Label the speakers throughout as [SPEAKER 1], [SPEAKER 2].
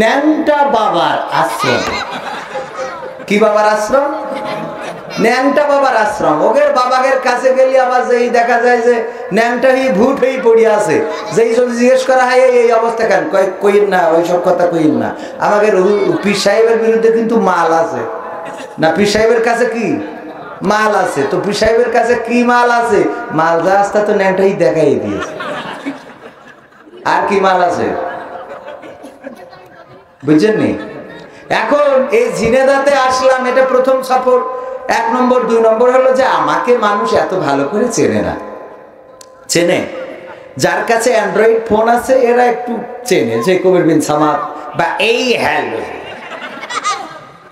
[SPEAKER 1] ন্যাংটা বাবার আশ্রম। কি বাবার আশ্রম? ন্যাংটা বাবার আশ্রম। ওদের বাবাগের কাছে গেলে আবার যেই দেখা যায় যে ন্যাংটা হয়ে ভূত হয়ে পড়ে আছে, যেই যদি জিজ্ঞেস করা হয় এই অবস্থা কেন, কইন না, ওইসব কথা কইন না, আমাদের পীর সাহেবের বিরুদ্ধে কিন্তু মাল আছে না। পীর সাহেবের কাছে কি মাল আছে? তো পীর সাহেবের কাছে কি মাল আছে? মাল রাস্তা তো ন্যাংটাই দেখাই দিয়েছে। আর কি মাল আছে বুঝছেন নি? এখন এই ঝিনেদাতে আসলাম, এটা প্রথম সফর। 1 নম্বর। 2 নম্বর হলো যে আমাকে মানুষ এত ভালো করে চেনে না। চেনে যার কাছে অ্যান্ড্রয়েড ফোন আছে এরা একটু চেনে যে কবির বিন সামাদ বা এই হ্যালো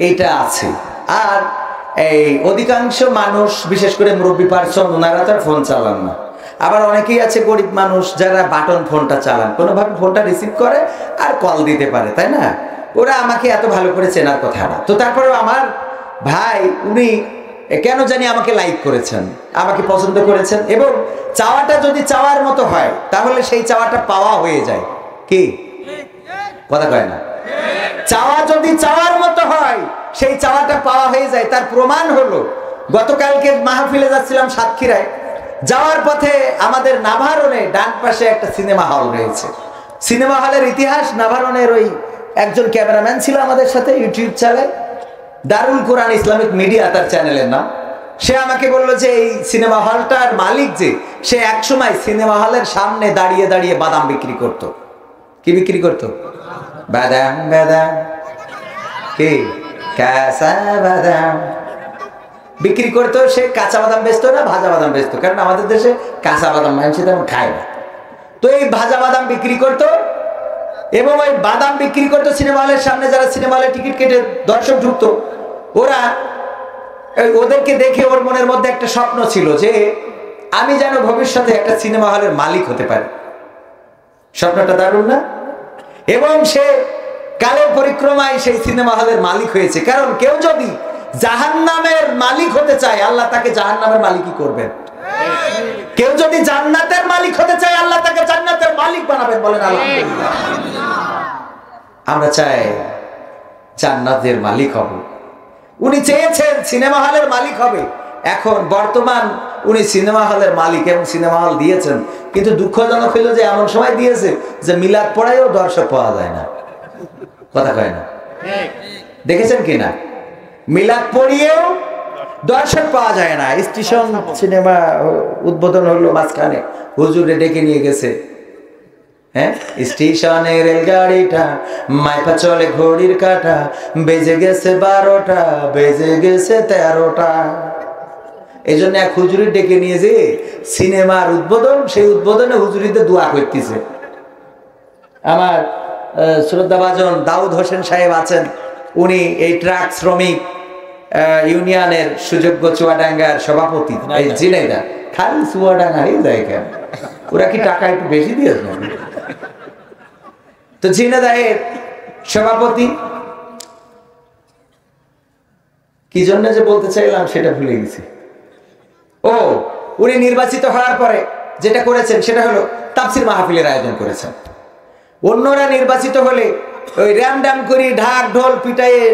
[SPEAKER 1] এটা আছে। আর এই অধিকাংশ মানুষ, বিশেষ করে মুরব্বী পার্সন, ওনারা তো ফোন চালান না। আবার অনেকেই আছে গরিব মানুষ যারা বাটন ফোনটা চালান, কোনোভাবে ফোনটা রিসিভ করে আর কল দিতে পারে, তাই না? ওরা আমাকে এত ভালো করে চেনার কথা না। তো তারপরেও আমার ভাই উনি কেন জানি আমাকে লাইক করেছেন, আমাকে পছন্দ করেছেন, এবং চাওয়াটা যদি চাওয়ার মতো হয় তাহলে সেই চাওয়াটা পাওয়া হয়ে যায়। কি কথা কয় না? চাওয়া যদি চাওয়ার মতো হয় সেই চাওয়াটা পাওয়া হয়ে যায়। তার প্রমাণ হলো গতকালকে মাহফিলে যাচ্ছিলাম সাতক্ষীরায়, যাওয়ার পথে আমাদের নাভারণে ডান পাশে একটা সিনেমা হল রয়েছে। সিনেমা হলের ইতিহাস, নাভারণের ওই একজন ক্যামেরাম্যান ছিল আমাদের সাথে, ইউটিউব চালায়, দারুল কোরআন ইসলামিক মিডিয়া তার চ্যানেলের নাম। সে আমাকে বললো যে এই সিনেমা হলটার মালিক যে, সে একসময় সিনেমা হলের সামনে দাঁড়িয়ে দাঁড়িয়ে বাদাম বিক্রি করত। কি বিক্রি করত? বাদাম। বাদাম কি? কাঁচা বাদাম বিক্রি করতো। সে কাঁচা বাদাম বেচতো না, ভাজা বাদাম বেচতো, কারণ আমাদের দেশে কাঁচা বাদাম মানুষ তেমন খায় না। তো এই ভাজা বাদাম বিক্রি করতো, এবং ওই বাদাম বিক্রি করতো সিনেমা হলের সামনে। যারা সিনেমা হলে টিকিট কেটে দর্শক ঢুকতো, ওদেরকে দেখে ওর মনের মধ্যে একটা স্বপ্ন ছিল যে আমি যেন ভবিষ্যতে একটা সিনেমা হলের মালিক হতে পারি। স্বপ্নটা দারুণ না? এবং সে কালের পরিক্রমায় সেই সিনেমা হলের মালিক হয়েছে। কারণ কেউ যদি জাহান্নামের মালিক হতে চায়, আল্লাহ তাকে জাহান্নামের মালিকই করবেন। কেউ যদি জান্নাতের মালিক হতে চায়, আল্লাহ তাকে জান্নাতের মালিক বানাবেন। বলেন আলহামদুলিল্লাহ। আমরা চাই জান্নাতের মালিক হব। উনি চেয়েছেন সিনেমা হলের মালিক হবে। এখন বর্তমান উনি সিনেমা হলের মালিক এবং সিনেমা হল দিয়েছেন, কিন্তু দুঃখজনক হইল যে এমন সময় দিয়েছে যে মিলাদ পড়ায়ও দর্শক পাওয়া যায় না। কথা কয় না? দেখেছেন কিনা? মিলাদ পড়িয়েও দর্শক পাওয়া যায় না। স্টেশন সিনেমা উদ্বোধন হলো, মাঝখানে হুজুরে ডেকে নিয়ে গেছে। হ্যাঁ, স্টেশনের রেলগাড়িটা মাইপা চলে ঘড়ির কাঁটা, বেজে গেছে 12টা, বেজে গেছে 13টা। এই জন্য এক হুজুরি ডেকে নিয়ে যে সিনেমার উদ্বোধন, সেই উদ্বোধনে হুজুরিতে দোয়া করতেছে। আমার শ্রদ্ধাভাজন দাউদ হোসেন সাহেব আছেন, উনি এই ট্রাক শ্রমিক ইউনিয়নের সুযোগ্য চুয়াডাঙ্গার সভাপতি। এই ঝিনাইদা খালি চুয়াডাঙ্গা এই যায় কেন? ওরা কি টাকা একটু বেশি দিয়েছে? তো ঝিনাইদার সভাপতি। কি জন্য যে বলতে চাইলাম সেটা ভুলে গেছি। ও, উনি নির্বাচিত হওয়ার পরে যেটা করেছেন সেটা হলো তাফসির মাহফিলের আয়োজন করেছেন। অন্যরা নির্বাচিত হলে ওই র্যামড্যাম করি ঢাক ঢোল পিটাইয়ে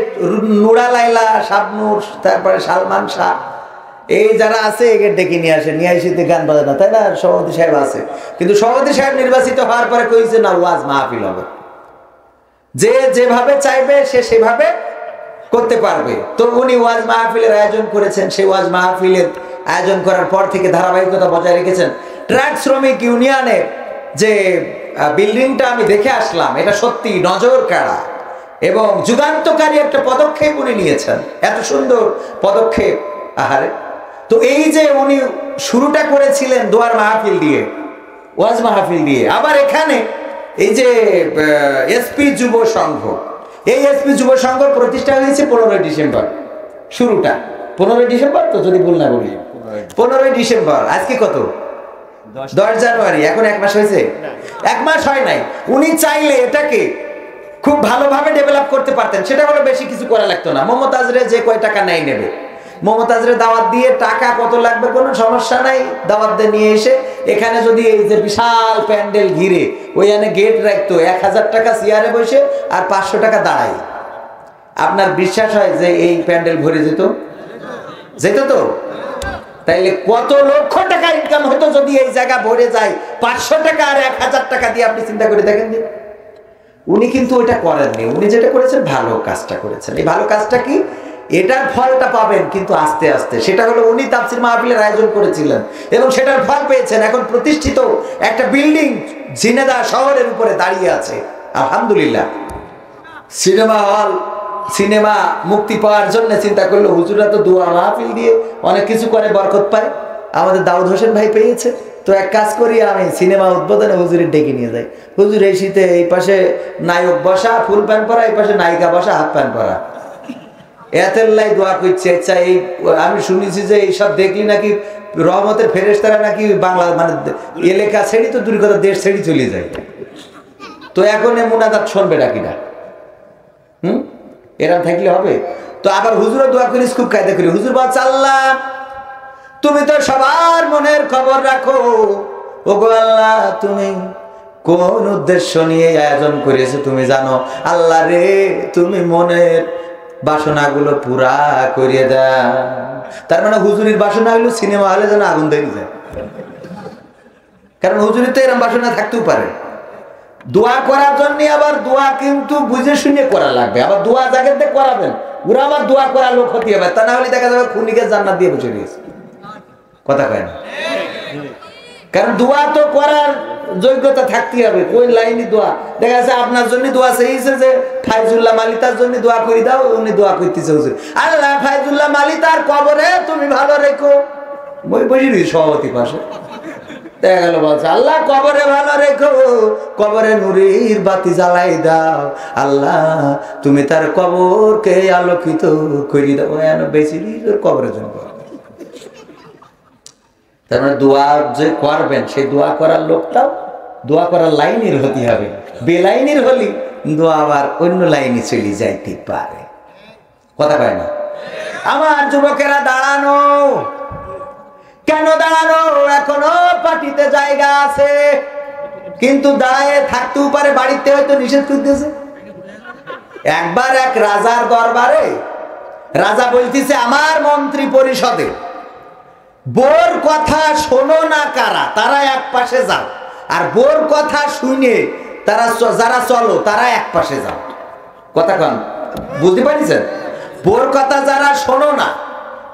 [SPEAKER 1] নুরা লাইলা, শাবনুর, তারপরে সালমান শাহ, এই যারা আছে একে ডেকে নিয়ে আসে, নিয়ে আসিতে গান বাজানো, তাই না? সভাপতি সাহেব আছে, কিন্তু সভাপতি সাহেব নির্বাচিত হওয়ার পরে কইছে না ওয়াজ মাহফিল হবে, যে যেভাবে চাইবে সে সেভাবে করতে পারবে। তো উনি ওয়াজ মাহফিলের আয়োজন করেছেন। সেই ওয়াজ মাহফিলের আয়োজন করার পর থেকে ধারাবাহিকতা বজায় রেখেছেন। ট্রাক শ্রমিক ইউনিয়নের যে বিল্ডিংটা আমি দেখে আসলাম, এটা সত্যি নজর কাড়া এবং যুগান্তকারী একটা পদক্ষেপ উনি নিয়েছেন। এত সুন্দর পদক্ষেপ, আহারে। তো এই যে উনি শুরুটা করেছিলেন দোয়ার মাহফিল দিয়ে, ওয়াজ মাহফিল দিয়ে, আবার এখানে এই যে এসপি যুব সংঘ, এই এসপি যুব সংঘ প্রতিষ্ঠা হয়েছে 15ই ডিসেম্বর। শুরুটা 15ই ডিসেম্বর, তো যদি ভুল না বলি 15ই ডিসেম্বর। আজকে কত? 10 জানুয়ারি। এখন 1 মাস হয়েছে? 1 মাস হয় নাই। উনি চাইলে এটাকে খুব ভালোভাবে ডেভেলপ করতে পারতেন। সেটা হলো বেশি কিছু করা লাগতো না। মোহাম্মদ আজরে যে কয় টাকা নেয় নেবে, মমতাজরে দাওয়াত দিয়ে টাকা কত লাগবে কোনো সমস্যা নাই, দাওয়াত দিয়ে নিয়ে এসে এখানে যদি এই যে বিশাল প্যান্ডেল ঘিরে ওইখানে গেট রাখতো, 1000 টাকা চেয়ারে বসে আর 500 টাকা দাঁড়ায়, আপনার বিশ্বাস হয় যে এই প্যান্ডেল ভরে যেত? যেত তো? তাইলে কত লক্ষ টাকা ইনকাম হতো যদি এই জায়গা ভরে যায় 500 টাকা আর 1000 টাকা দিয়ে। আপনি চিন্তা করে দেখেন। উনি কিন্তু ওইটা করেননি, উনি যেটা করেছেন ভালো কাজটা করেছেন। এই ভালো কাজটা কি? এটার ফলটা পাবেন কিন্তু আস্তে আস্তে। সেটা হলো উনি তাফসীর মাহফিলের আয়োজন করেছিলেন এবং সেটার ফল পেয়েছেন। এখন প্রতিষ্ঠিত একটা বিল্ডিং ঝিনেদা শহরের উপরে দাঁড়িয়ে আছে, আলহামদুলিল্লাহ। সিনেমা হল, সিনেমা মুক্তি পাওয়ার জন্য চিন্তা করলো হুজুরা তো দোয়া মাহফিল দিয়ে অনেক কিছু করে, বরকত পায়। আমাদের দাউদ হোসেন ভাই পেয়েছে, তো এক কাজ করি, আমি সিনেমা উদ্বোধনে হুজুরের ডেকে নিয়ে যাই। হুজুর এই শীতে এই পাশে নায়ক বসা ফুল প্যান্ট পরা, এই পাশে নায়িকা বসা হাফ প্যান্ট পরা, এতেল্লাই দোয়া করছে। আচ্ছা, এই আমি শুনেছি যে এইসব দেখলি নাকি রহমতের ফেরেশতারা নাকি বাংলা মানে এলাকা ছেড়ি তো দূর কথা দেশ ছেড়ি চলে যায়। তো এখন এ মুনাজাত শুনবে ডাকিটা, এরকম থাকলে হবে? তো আবার হুজুরও দোয়া করিস, খুব কায়দা করি। হুজুর বলছে, আল্লাহ তুমি তো সবার মনের খবর রাখো, ওগো আল্লাহ তুমি কোন উদ্দেশ্য নিয়ে আয়োজন করেছো তুমি জানো। আল্লাহ রে, তুমি মনের বাসনাগুলো পুরা করিয়ে দাও। তার মানে হুজুরির বাসনা হইলো সিনেমা হলে যেন আগুন ধরে যায়, কারণ হুজুরির তো এরকম বাসনা থাকতেও পারে। দোয়া করার জন্য আবার দোয়া কিন্তু বুঝে শুনে করা লাগবে। আবার দোয়া জায়গাতে করাবেন, ওরা আবার দোয়া করা লোক হতে হবে, তা না হলে দেখা যাবে খুনিকে জান্নাত দিয়ে বসে রয়েছে। কথা কয় না? কারণ দোয়া তো করার যোগ্যতা থাকতে হবে। কোন লাইনে দোয়া? দেখা যাচ্ছে আপনার জন্য দোয়া চেয়েছে যে ফাইজুল্লাহ মালিতার জন্য দোয়া করে দাও, উনি দোয়া করতেছে হুজুর, আল্লাহ ফাইজুল্লাহ মালিতার কবরে তুমি ভালো রেখো। বসে রয়েছে সভাপতি পাশে, দেখা গেল বলছে আল্লাহ কবরে ভালো রেখো, কবরে নুরির বাতি জ্বালাই দাও, আল্লাহ তুমি তার কবরকে আলোকিত করে দাও। বেশি কবরের জন্য। তার মানে দোয়া যে করবেন সেই দোয়া করার লোকটাও দোয়া করার লাইনের হতে হবে। বেলাইনের হলে দোয়া আবার অন্য লাইনে চলে যাইতে পারে। কথা কয় না? আমার যুবকেরা দাঁড়ানো, কেন দাঁড়ানো? এখনো পার্টিতে জায়গা আছে, কিন্তু দাঁড়ায় থাকতেও পারে, বাড়িতে হয়তো নিষেধ করতেছে। একবার এক রাজার দরবারে রাজা বলতেছে, আমার মন্ত্রী পরিষদে বোর কথা শোনো না কারা, তারা এক পাশে যাও, আর বোর কথা শুনে তারা যারা চলো তারা এক পাশে যাও। কথা কন, বুঝতে পারিছেন? বোর কথা যারা শোনো না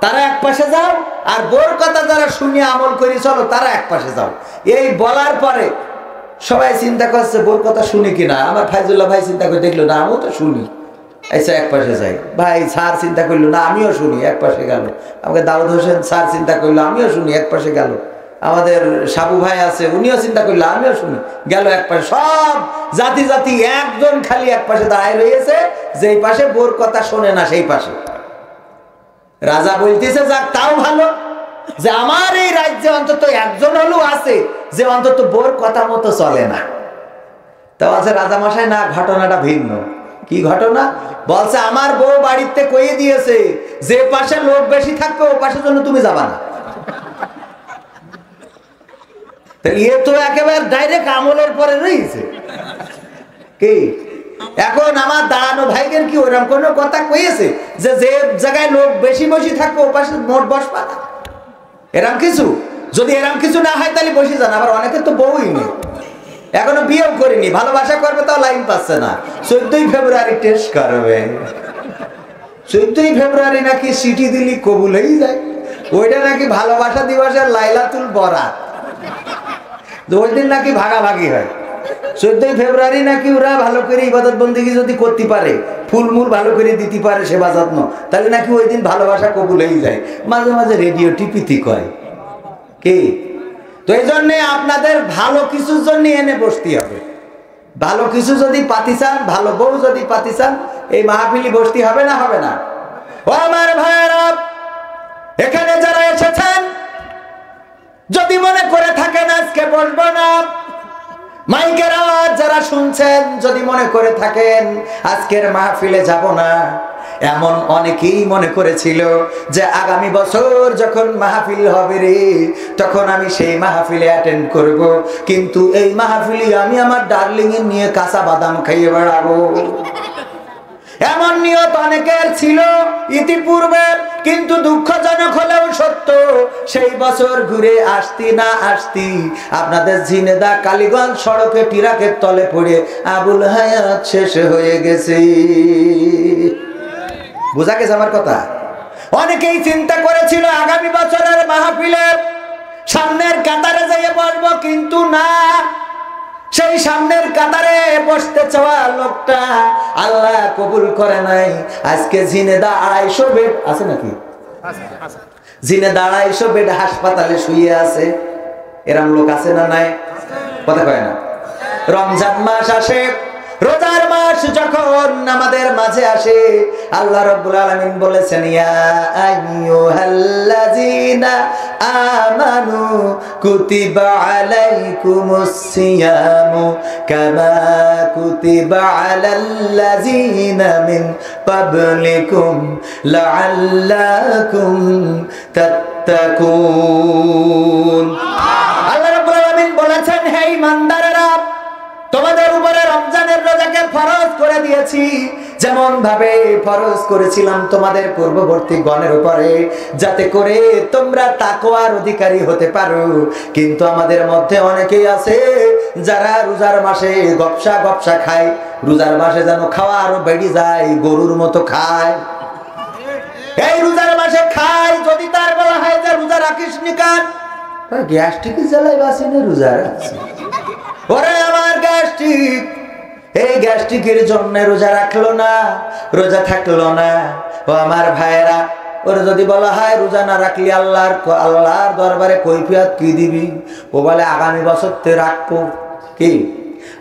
[SPEAKER 1] তারা এক পাশে যাও, আর বোর কথা যারা শুনে আমল করে চলো তারা এক পাশে যাও। এই বলার পরে সবাই চিন্তা করছে বোর কথা শুনি কিনা। আমার ফাইজুল্লাহ ভাই চিন্তা করে দেখলো, না আমিও তো শুনি, আচ্ছা এক পাশে যাই। ভাই স্যার চিন্তা করলো, না আমিও শুনি, এক পাশে গেল। আমাকে দাউদ হোসেন স্যার চিন্তা করলো, আমিও শুনি, এক পাশে গেল। আমাদের সাবু ভাই আছে, উনিও চিন্তা করলো, আমিও শুনি, গেল এক পাশে। সব জাতি জাতি একজন খালি এক পাশে দাঁড়ায় রয়েছে, যেই পাশে বোর কথা শোনে না সেই পাশে। রাজা বলতেছে, যাক তাও ভালো যে আমার এই রাজ্যে অন্তত একজন হলেও আছে যে অন্তত বোর কথা মতো চলে না। তো আছে রাজা মশাই, না ঘটনাটা ভিন্ন। কি ঘটনা? বলছে আমার বউ বাড়িতে কইয়ে দিয়েছে যে পাশে লোক বেশি থাকবে ও পাশের জন্য তুমি যাবা না। এ তো একেবারে ডাইরেক্ট আমলের পরে রয়েছে কি। এখন আমার দাঁড়ানো ভাইদের কি ওরকম কোনো কথা কইয়েছে যে যে জায়গায় লোক বেশি বসে থাকবে ও পাশে মোট বসবা না? এরকম কিছু যদি এরকম কিছু না হয় তাহলে বসে যান। আবার অনেকে তো বউই নেই, এখনো বিয়েও করিনি, ভালোবাসা করবে তাও লাইন পাচ্ছে না। 14ই ফেব্রুয়ারি টেস্ট করবে। 14ই ফেব্রুয়ারি নাকি সিটি দিলি কবুল হয়ে যায়, ওইটা নাকি ভালোবাসা দিবসের লাইলাতুল বরাত, ওই দিন নাকি ভাগাভাগি হয়। 14ই ফেব্রুয়ারি নাকি ওরা ভালো করে ইবাদত বন্দেগী যদি করতে পারে, ফুলমুল ভালো করে দিতে পারে, সেবা যত্ন, তাহলে নাকি ওই দিন ভালোবাসা কবুল হয়ে যায়। মাঝে মাঝে রেডিও টিপিতি কয় কি। তো এই জন্যে আপনাদের ভালো কিছুর জন্য এনে বসতে হবে। ভালো কিছু যদি পাতি চান, ভালো বউ যদি পাতি চান, এই মাহফিলি বসতে হবে না? হবে না? ও আমার ভাইয়েরা, এখানে যারা এসেছেন যদি মনে করে থাকেন আজকে বসবো না, মাইকের আওয়াজ যারা শুনছেন যদি মনে করে থাকেন আজকের মাহফিলে যাব না, এমন অনেকেই মনে করেছিল যে আগামী বছর যখন মাহফিল হবে রে, তখন আমি সেই মাহফিলে অ্যাটেন্ড করব, কিন্তু এই মাহফিলে আমি আমার ডার্লিং এর নিয়ে কাঁচা বাদাম খাইয়ে বেড়াবো। এমন নিয়ত অনেকের ছিল ইতিপূর্বে, কিন্তু দুঃখজনক হলেও সত্য, সেই বছর ঘুরে আসতি না আসতি আপনাদের ঝিনেদা কালীগঞ্জ সড়কে ট্রাকের তলে পড়ে আবুল হায়াত শেষ হয়ে গেছে। বোঝা গেছে আমার কথা? অনেকেই চিন্তা করেছিল আগামী বছরের মাহফিলে সামনের কাতারে যাইয়ে বসবো, কিন্তু না, সেই সামনের কাতারে বসতে চাওয়া লোকটা আল্লাহ কবুল করে নাই। আজকে ঝিনেদা 250 বেড আছে নাকি? ঝিনেদা 250 বেড হাসপাতালে শুয়ে আছে। এরকম লোক আছে না নাই? কথা কয় না। রমজান মাস আসে, রোজার মাস যখন আমাদের মাঝে আসে, আল্লাহ রাব্বুল আলামিন বলেছেন ইয়া আইয়ুহাল্লাযীনা আমানু কুতিবা আলাইকুমুস সিয়ামু কামা কুতিবা আলাল্লাযীনা মিন ক্বাবলিকুম লাআল্লাকুম তাত্তাকুন। আল্লাহ রাব্বুল আলামিন বলেছেন, হে ঈমানদারেরা, তোমাদের উপরে রমজানের রোজাকে ফরজ করে দিয়েছি, যেমন ভাবে ফরজ করেছিলাম তোমাদের পূর্ববর্তী গণের উপরে, যাতে করে তোমরা তাকওয়ার অধিকারী হতে পারো। কিন্তু আমাদের মধ্যে অনেকেই আছে যারা রোজার মাসে গপসা গপসা খায়, রোজার মাসে যেন খাওয়া আরো বেড়ে যায়, গরুর মতো খায়। এই রোজার মাসে খায়, যদি তার বলা হয় যে রোজা রাখিস নি কান, গ্যাস্ট্রিক জ্বালায় বাসি না রোজা রাখছি। ওরে আমার গ্যাস্ট্রিক, এই গ্যাস্ট্রিকের জন্য রোজা রাখলো না, রোজা থাকলো না। ও আমার ভাইয়েরা, ওর যদি বলা হয় রোজা না রাখলি আল্লাহর দরবারে কৈফিয়ত কি দিবি, ও বলে আগামী বছর তে রাখবো। কি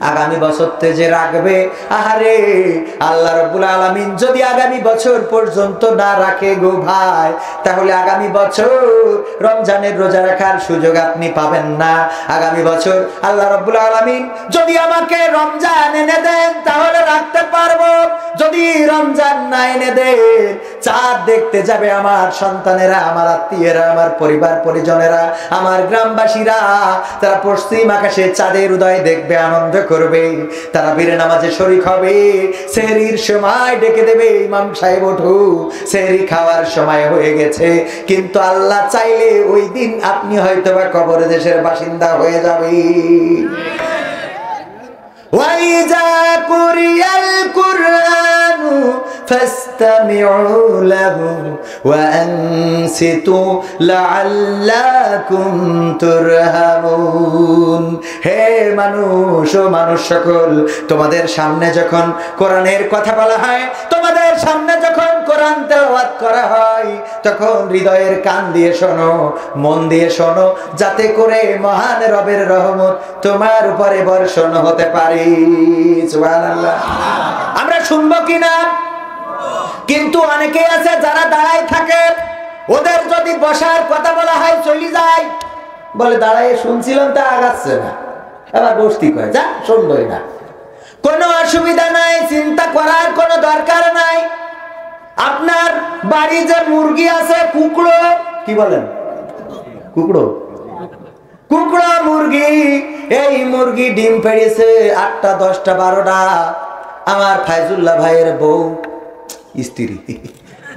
[SPEAKER 1] আগামী বছর তে যে রাখবে, আহারে আল্লাহ রাব্বুল আলামিন যদি আগামী বছর পর্যন্ত না রাখে গো ভাই, তাহলে আগামী বছর রমজানের রোজা রাখার সুযোগ আপনি পাবেন না। আগামী বছর আল্লাহ রাব্বুল আলামিন যদি আমাকে রমজান এনে দেন তাহলে রাখতে পারবো, যদি রমজান না এনে দেন চাঁদ দেখতে যাবে আমার সন্তানেরা, আমার আত্মীয়রা, আমার পরিবার পরিজনেরা, আমার গ্রামবাসীরা, তারা পশ্চিম আকাশে চাঁদের উদয় দেখবে, আনন্দ করবে, তারা বীরে নামাজে শরীক হবে, সেহরির সময় ডেকে দেবে, ইমাম সাহেব ওঠো, সেহরি খাওয়ার সময় হয়ে গেছে। কিন্তু আল্লাহ চাইলে ওই দিন আপনি হয়তোবা কবর দেশের বাসিন্দা হয়ে যাবে। ওয়াইজা কুরিয়াল কুরআনু ফাসতামিউ লাহু ওয়া আনসিতু লাআল্লাকুম তুরহামুন। হে মানুষ, ও মানুষ সকল, তোমাদের সামনে যখন কোরআনের কথা বলা হয়, তোমাদের সামনে যখন কোরআন তেলাওয়াত করা হয়, তখন হৃদয়ের কান দিয়ে শোনো, মন দিয়ে শোনো, যাতে করে মহান রবের রহমত তোমার উপরে বর্ষণ হতে পারে। সুবহানাল্লাহ। আমরা শুনবো কিনা? কিন্তু অনেকেই আছে যারা দাঁড়ায় থাকে, ওদের যদি বসার কথা বলা হয় চলে যায়, বলে দাঁড়ায় শুনছিলাম তা আগাচ্ছে না, আবার বসতি কয় যা শুনবই না। কোনো অসুবিধা নাই, চিন্তা করার কোনো দরকার নাই। আপনার বাড়ি যে মুরগি আছে, কুকুরো, কি বলেন কুকুরো, কুকুরো মুরগি, এই মুরগি ডিম পেড়েছে 8টা 10টা 12টা। আমার ফাইজুল্লাহ ভাইয়ের বউ স্ত্রী,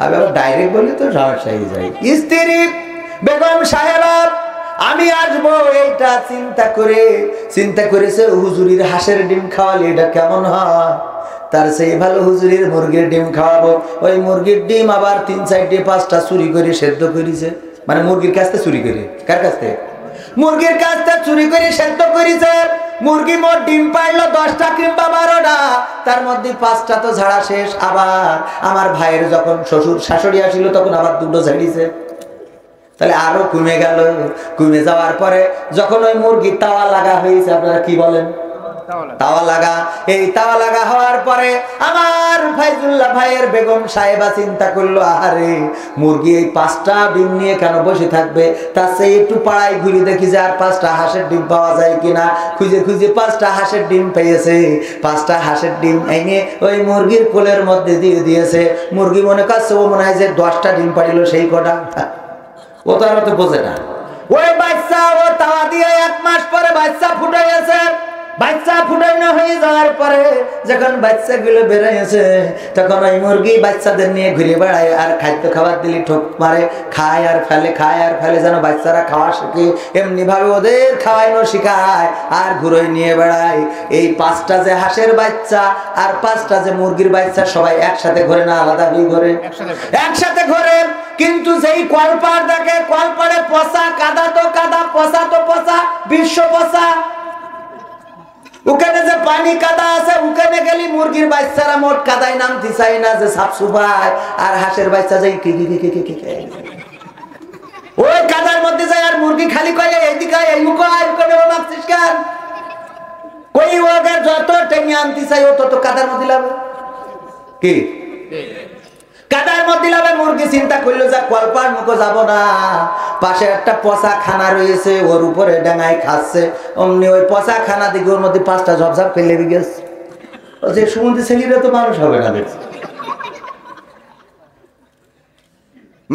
[SPEAKER 1] আমি আবার ডাইরেক্ট বলি তো সমস্যা হয়ে যায়, স্ত্রী বেগম সাহেবা, আমি আসবো এইটা চিন্তা করেছে হুজুরির হাঁসের ডিম খাওয়ালে এটা কেমন হয়, তার সেই ভালো হুজুরির মুরগির ডিম খাওয়াবো। ওই মুরগির ডিম আবার 3 4 5টা চুরি করে সেদ্ধ করেছে, মানে মুরগির কাছ থেকে চুরি করে, কার কাছ থেকে? মুরগির কাছ থেকে চুরি করে সেদ্ধ করেছে। মুরগি মোট ডিম পাইলো 10টা কিংবা 12টা, তার মধ্যে 5টা তো ঝাড়া শেষ। আবার আমার ভাইয়ের যখন শ্বশুর শাশুড়ি আসিল তখন আবার 2টো ঝাড়িছে, তাহলে আরো কমে গেল। কমে যাওয়ার পরে যখন ওই মুরগি তাওয়া লাগা হয়েছে, আপনারা কি বলেন, তাওয়া লাগা। এই তাওয়া লাগা হওয়ার পরে আমার ফাইজুল্লাহ ভাইয়ের বেগম সাহেবা চিন্তা করলো, আহারে মুরগি এই 5টা ডিম নিয়ে কেন বসে থাকবে, তার চেয়ে একটু পাড়ায় ঘুরে দেখি যে আর 5টা হাঁসের ডিম পাওয়া যায় কিনা। খুঁজে খুঁজে 5টা হাঁসের ডিম পেয়েছে। 5টা হাঁসের ডিম এনে ওই মুরগির কোলের মধ্যে দিয়ে দিয়েছে। মুরগি মনে করছে ও মনে হয় যে 10টা ডিম পাড়িল সেই কটা, ও তো আর তো বোঝে না। ওই বাচ্চা ও তাওয়া দিয়ে 1 মাস পরে বাচ্চা ফুটাইছে। বাচ্চা ফুটানো হয়ে যাওয়ার পরে যখন বাচ্চাগুলো বেরোয়েছে, তখন ওই মুরগি বাচ্চাদের নিয়ে ঘুরে বেড়ায় আর খাদ্য খাবার দিলি ঠোক মারে, খায় আর ফেলে, খায় আর ফেলে, যেন বাচ্চারা খাওয়া শিখে এমনি ভাবে ওদের খাওয়াইনো শিখায় আর ঘুরোই নিয়ে বেড়ায়। এই 5টা যে হাঁসের বাচ্চা আর 5টা যে মুরগির বাচ্চা সবাই একসাথে ঘরে না আলাদা হয়ে ঘরে? একসাথে ঘরে। কিন্তু যেই কলপার দেখে, কলপারে পচা, কাদা তো কাদা, পচা তো পচা, বিশ্ব পচা। ওখানে যে পানি কাদা আছে, ওখানে গেলি মুরগির বাচ্চারা মোট কাদায় নামতে চাই না, যে সাফ সুফাই। আর হাঁসের বাচ্চা যাই ওই কাদার মধ্যে যায় আর মুরগি খালি কয়ে এইদিকে এই মুখ মাপছিস কেন? কই ওদের যত টেনে আনতে চাই ও তত কাদার মধ্যে লাগবে। কি কাদার মধ্যে লাগবে? মুরগি চিন্তা করলো যে কলপার মুখে যাব না, পাশে একটা পচা খানা রয়েছে, ওর উপরে ডাঙায় খাচ্ছে। অমনি ওই পচা খানা দিকে ওর মধ্যে 5টা ঝপঝপ ফেলে গেছে। যে সমুদ্র ছেলেরা তো মানুষ হবে না, দেখছি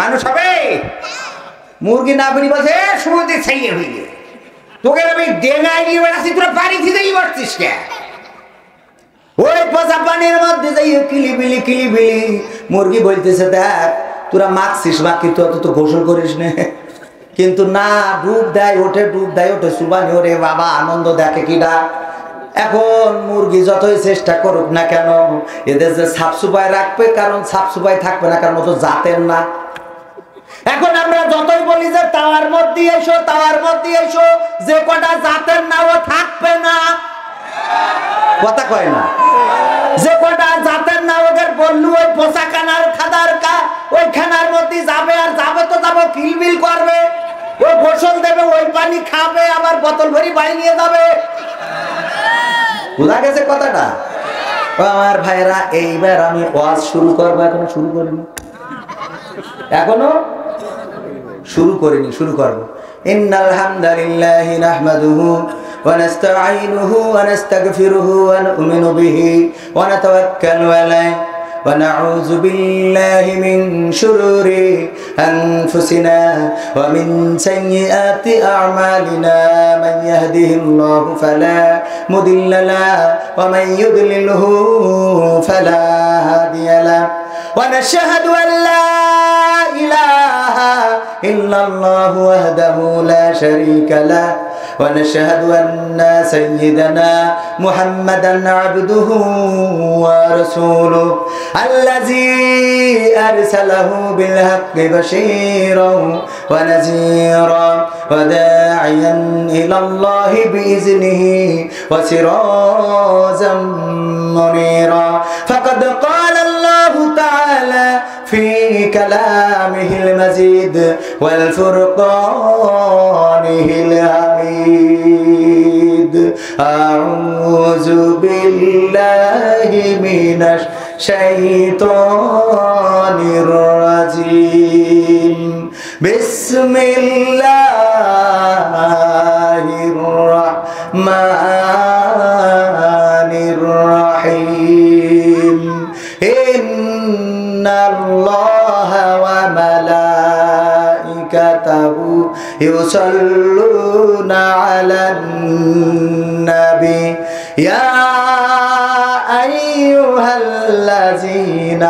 [SPEAKER 1] মানুষ হবে? মুরগি না বলি বলছে সমুদ্রে ছেলে হয়ে তোকে আমি ডেঙায় নিয়ে বেড়াচ্ছি, তোরা বাড়ি থেকেই বাড়ছিস কে? ওই পচা পানির মধ্যে যাই কিলিবিলি কিলিবিলি। মুরগি বলতেছে দেখ তোরা মাখছিস মাখি, তো তো গোসল করিস নে। কিন্তু না, ডুব দেয় ওঠে, ডুব দেয় ওঠে, সুবানি ওরে বাবা আনন্দ দেখে কিনা। এখন মুরগি যতই চেষ্টা করুক না কেন, এদের যে সাফ সুফাই রাখবে, কারণ সাফ সুফাই থাকবে না, কারণ তো জাতের না। এখন আমরা যতই বলি যে তাওয়ার মধ্যে এসো, তাওয়ার মধ্যে এসো, যে কটা জাতের না ও থাকবে না, কথা কয় না। যে কটা জাতের না ওদের বললু ওই পোষা খানার খাদার ওই খানার মধ্যে যাবে, আর যাবে তো যাবো, কিলবিল করবে, ওই গোসল দেবে, ওই পানি খাবে, আবার বোতল ভরি বাড়ি নিয়ে যাবে। বুঝা গেছে কথাটা? আমার ভাইরা, এইবার আমি ওয়াজ শুরু করবো, এখনো শুরু করিনি, এখনো শুরু করিনি, শুরু করবো। ইন্নাল হামদালিল্লাহি নাহমাদুহু ونستعينه ونستغفره ونؤمن به ونتوكل عليه ونعوذ بالله من شرور أنفسنا ومن سيئات أعمالنا من يهده الله فلا مضل له ومن يضلله فلا هادي له ونشهد أن لا إله إلا الله وحده لا شريك له ونشهد أن سيدنا محمدا عبده ورسوله الذي أرسله بالحق بشيرا ونذيرا وداعيا إلى الله بإذنه وسراجا منيرا فقد قال الله تعالى في كلامه المزيد والفرقانه الحميد أعوذ بالله من الشيطان الرجيم بسم الله الرحمن الرحيم إن الله وملائكته يصلون على النبي يا أيها الذين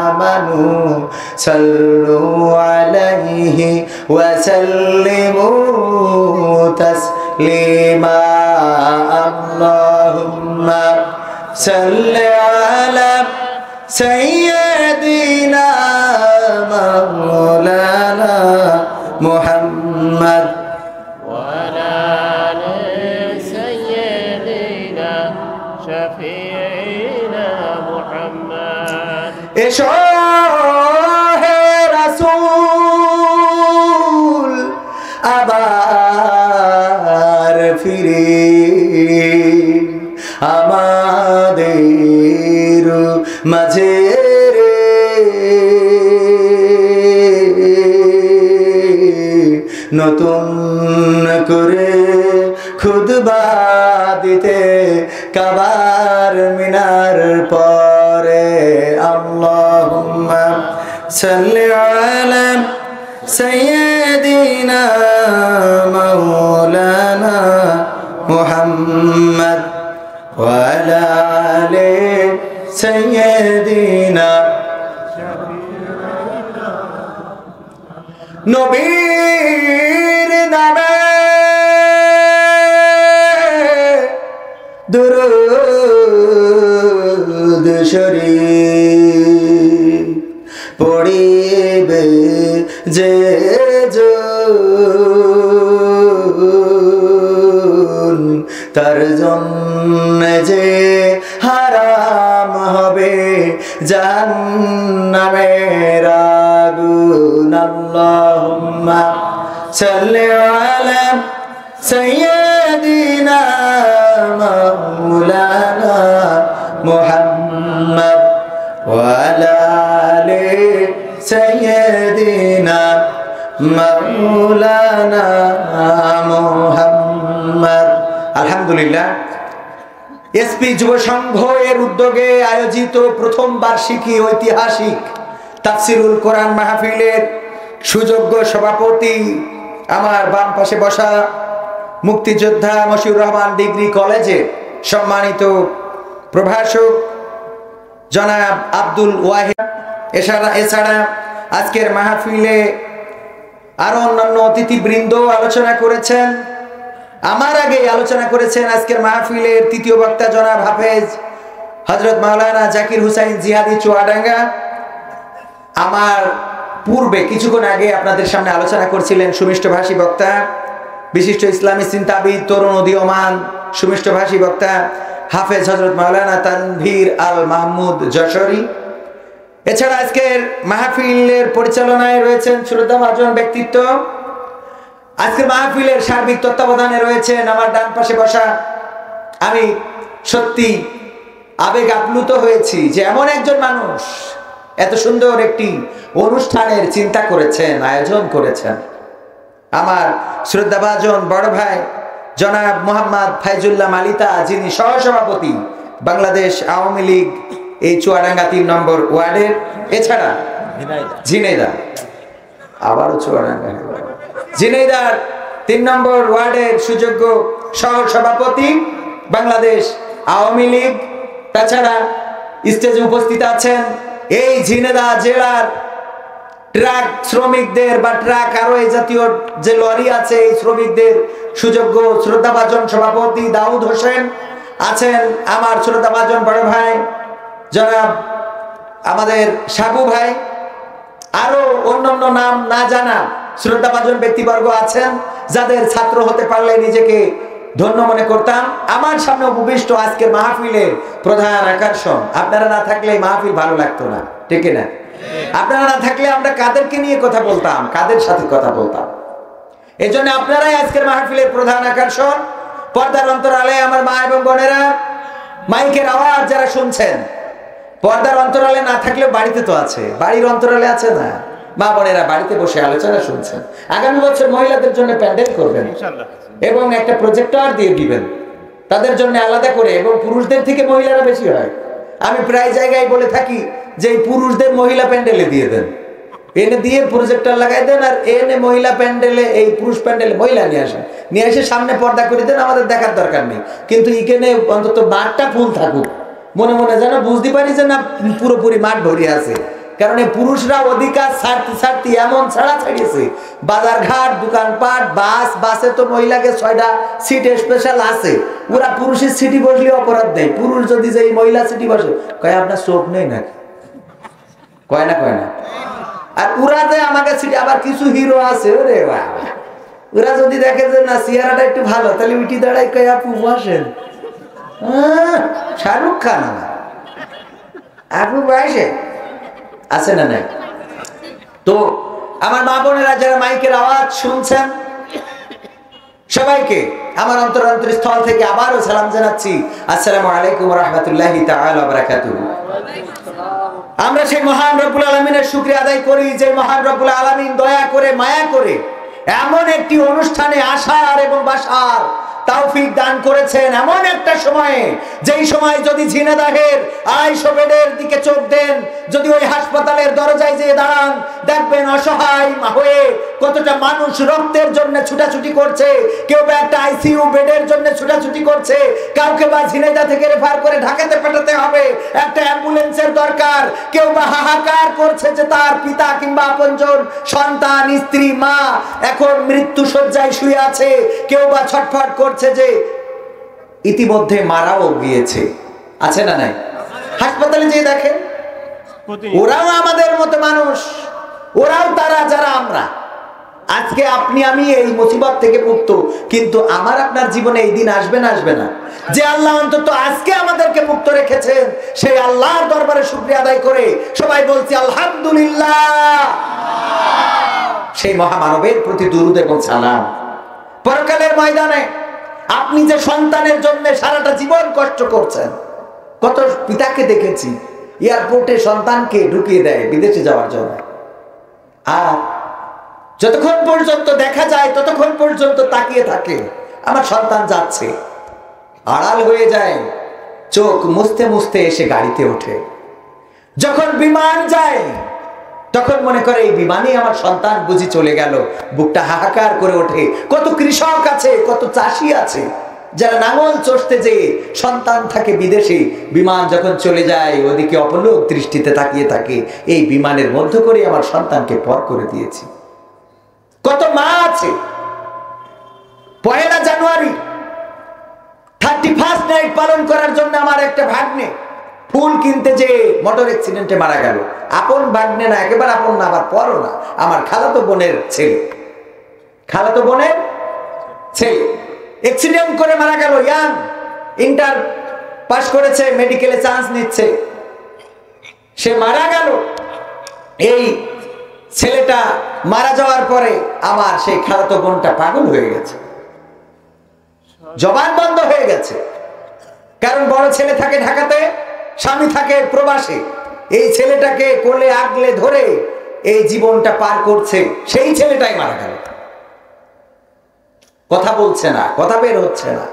[SPEAKER 1] آمنوا صلوا عليه وسلموا تسليما اللهم صل على سيدنا مولانا محمد
[SPEAKER 2] وعلى آل سيدنا شفيعنا محمد
[SPEAKER 1] এসো হে রাসূল আবার ফিরে মাঝে রে নতুন করে খুতবা দিতে কাবার মিনার পরে আল্লাহুম্মা সাল্লি আলা সাইয়্যিদিনা মাওলানা মুহাম্মদ ওয়া আলা আলি সাইয়্যিদিনা নবীর নামে দুরূদ শরীফ পড়িবে যে জন তার জন্য যে হারাম হবে জাহান্নামের আগুন আল্লাহুম্মা সাল্লি আলা সাইয়্যিদিনা মাওলানা মুহাম্মদ ওয়া আলা আলি সাইয়্যিদিনা মাওলানা মুহাম্মদ। আলহামদুলিল্লাহ, এসপি যুব সংঘ এর উদ্যোগে আয়োজিত প্রথম বার্ষিকী ঐতিহাসিক তাফসিরুল কোরআন মাহফিলের সুযোগ্য সভাপতি আমার বাম পাশে বসা মুক্তিযোদ্ধা মশিউর রহমান ডিগ্রি কলেজের সম্মানিত প্রভাষক জনাব আব্দুল ওয়াহিদ। এছাড়া আজকের মাহফিলে আরো অন্যান্য অতিথিবৃন্দ আলোচনা করেছেন। আমার আগে আলোচনা করেছেন আজকের মাহফিলের তৃতীয় বক্তা জনাব হাফেজ হযরত মাওলানা জাকির হুসাইন জিহাদি চুয়াডাঙ্গা। আমার পূর্বে কিছুক্ষণ আগে আপনাদের সামনে আলোচনা করছিলেন সুমিষ্টভাষী বক্তা বিশিষ্ট ইসলামী চিন্তাবিদ তরুণ উদীয়মান সুমিষ্টভাষী বক্তা হাফেজ হযরত মাওলানা তানভীর আল মাহমুদ যশোরী। এছাড়া আজকের মাহফিলের পরিচালনায় রয়েছেন শ্রদ্ধাভাজন ব্যক্তিত্ব। আজকের মাহফিলের সার্বিক তত্ত্বাবধানে রয়েছেন আমার ডান পাশে বসা, আমি সত্যি আবেগ আপ্লুত হয়েছি যে এমন একজন মানুষ এত সুন্দর একটি অনুষ্ঠানের চিন্তা করেছেন, আয়োজন করেছেন। আমার শ্রদ্ধাভাজন বড় ভাই জনাব মোহাম্মদ ফাইজুল্লাহ মালিতা, যিনি সহসভাপতি বাংলাদেশ আওয়ামী লীগ এই চুয়াডাঙ্গা ৩ নম্বর ওয়ার্ডের। এছাড়া ঝিনাইদহ, আবারও চুয়াডাঙ্গা, ঝিনাইদহ ৩ নম্বর ওয়ার্ডের সুযোগ্য সহসভাপতি বাংলাদেশ আওয়ামী লীগ। তাছাড়া স্টেজে উপস্থিত আছেন এই ঝিনাইদহ জেলার ট্রাক শ্রমিকদের বা ট্রাক আরো এই জাতীয় যে লরি আছে এই শ্রমিকদের সুযোগ্য শ্রদ্ধাভাজন সভাপতি দাউদ হোসেন। আছেন আমার শ্রদ্ধাভাজন বড় ভাই জনাব আমাদের সাবু ভাই। আরো অন্যান্য নাম না জানা শ্রদ্ধাভাজন ব্যক্তিবর্গ আছেন যাদের ছাত্র হতে পারলে নিজেকে ধন্য মনে করতাম। আমার সামনে উপবিষ্ট আজকের মাহফিলের প্রধান আকর্ষণ। আপনারা না থাকলে এই মাহফিল ভালো লাগতো না, ঠিক না? আপনারা না থাকলে আমরা কাদেরকে নিয়ে কথা বলতাম, কাদের সাথে কথা বলতাম? এই জন্য আপনারাই আজকের মাহফিলের প্রধান আকর্ষণ। পর্দার অন্তরালে আমার মা এবং বোনেরা, মাইকের আওয়াজ যারা শুনছেন, পর্দার অন্তরালে না থাকলেও বাড়িতে তো আছে, বাড়ির অন্তরালে আছে না? মা বোনেরা বাড়িতে বসে আলোচনা শুনছেন। আগামী বছর মহিলাদের জন্য প্যান্ডেল করবেন এবং একটা প্রজেক্টর দিয়ে দিবেন তাদের জন্য আলাদা করে, এবং পুরুষদের থেকে মহিলারা বেশি হয়। আমি প্রায় জায়গায় বলে থাকি যে এই পুরুষদের মহিলা প্যান্ডেলে দিয়ে দেন, এনে দিয়ে প্রজেক্টর লাগাই দেন, আর এনে মহিলা প্যান্ডেলে এই পুরুষ প্যান্ডেলে মহিলা নিয়ে আসেন, নিয়ে এসে সামনে পর্দা করে দেন, আমাদের দেখার দরকার নেই। কিন্তু এখানে অন্তত মাঠটা ফুল থাকুক, মনে মনে যেন বুঝতে পারি যে না পুরোপুরি মাঠ ভরে আছে। কারণ এই পুরুষরা অধিকার ছাড়তে ছাড়তে এমন ছাড়া ছাড়িয়েছে, বাজার ঘাট, দোকানপাট, বাসে তো মহিলাকে 6টা সিট স্পেশাল আছে, ওরা পুরুষের সিটি বসলে অপরাধ নেই। পুরুষ যদি যে মহিলা সিটি বসে কয় আপনার চোখ নেই নাকি, কয় না কয় না। আর ওরা যে আমাকে সিটি, আবার কিছু হিরো আছে ওরে বাবা, ওরা যদি দেখে যে না চেহারাটা একটু ভালো, তাহলে উঠি দাঁড়াই কয় আপু বসেন, শাহরুখ খান আমার আপু বয়সে আছে না নাই? তো আমার মা বোনেরা যারা মাইকের আওয়াজ শুনছেন, সবাইকে আমার অন্তরস্থল থেকে আবারও সালাম জানাচ্ছি, আসসালামু আলাইকুম ওয়া রাহমাতুল্লাহি তাআলা ওয়া বারাকাতুহু। আমরা সেই মহান রব্বুল আলামিনের শুকরিয়া আদায় করি যে মহান রব্বুল আলামিন দয়া করে মায়া করে এমন একটি অনুষ্ঠানে আসার এবং বসার তৌফিক দান করেছেন, এমন একটা সময়ে যেই সময় যদি ঝিনাইদহের 250 বেডের দিকে চোখ দেন, যদি ওই হাসপাতালের দরজায় যেয়ে দাঁড়ান, দেখবেন অসহায় হয়ে কতটা মানুষ রক্তের জন্য ছুটাছুটি করছে, কেউ বা একটা আইসিইউ বেডের জন্য ছুটাছুটি করছে, কাউকে বা ঝিনাইদহ থেকে রেফার করে ঢাকাতে পাঠাতে হবে, একটা অ্যাম্বুলেন্সের দরকার, কেউ বা হাহাকার করছে যে তার পিতা কিংবা আপনজন সন্তান স্ত্রী মা এখন মৃত্যু শয্যায় শুয়ে আছে, কেউ বা ছটফট করছে যে ইতিমধ্যে মারাও গিয়েছে, আছে না নাই? হাসপাতালে যেয়ে দেখেন ওরাও আমাদের মতো মানুষ, ওরাও তারা যারা আমরা। আজকে আপনি আমি এই মুসিবত থেকে মুক্ত, কিন্তু আমার আপনার জীবনে এই দিন আসবে না? আসবে না? যে আল্লাহ অন্তত আজকে আমাদেরকে মুক্ত রেখেছেন, সেই আল্লাহর দরবারে শুকরিয়া আদায় করে সবাই বলছি আলহামদুলিল্লাহ। সেই মহামানবের প্রতি দুরূদ এবং সালাম। পরকালের ময়দানে আপনি যে সন্তানের জন্য সারাটা জীবন কষ্ট করছেন, কত পিতাকে দেখেছি এয়ারপোর্টে সন্তানকে ঢুকিয়ে দেয় বিদেশে যাওয়ার জন্য, আর যতক্ষণ পর্যন্ত দেখা যায় ততক্ষণ পর্যন্ত তাকিয়ে থাকে আমার সন্তান যাচ্ছে, আড়াল হয়ে যায়, চোখ মুছতে মুছতে এসে গাড়িতে ওঠে। যখন বিমান যায় তখন মনে করে এই বিমানে আমার সন্তান বুঝি চলে গেল, বুকটা হাহাকার করে ওঠে। কত কৃষক আছে, কত চাষি আছে যারা নাঙল চষতে যে সন্তান থাকে বিদেশে, বিমান যখন চলে যায় ওদিকে অপলোক দৃষ্টিতে তাকিয়ে থাকে, এই বিমানের মধ্য করে আমার সন্তানকে পর করে দিয়েছি। কত মা আছে 1 জানুয়ারি 31st নাইট পালন করার জন্য আমার একটা ভাগ্নে ফুল কিনতে যে মোটর অ্যাক্সিডেন্টে মারা গেল। আপন ভাগ্নে না, একেবারে আপন না, আবার পরও না, আমার খালাতো বোনের ছেলে, খালাতো বোনের ছেলে অ্যাক্সিডেন্ট করে মারা গেল। ইয়াং, ইন্টার পাস করেছে, মেডিকেলে চান্স নিচ্ছে, সে মারা গেল। এই ছেলেটা মারা যাওয়ার পরে আমার সেই খালাতো বোনটা পাগল হয়ে গেছে, জবান বন্ধ হয়ে গেছে। কারণ বড় ছেলে থাকে ঢাকাতে, স্বামী থাকে প্রবাসে, এই ছেলেটাকে কোলে আগলে ধরে এই জীবনটা পার করছে, সেই ছেলেটাই মারা গেল। কথা বলছে না, কথা বের হচ্ছে না।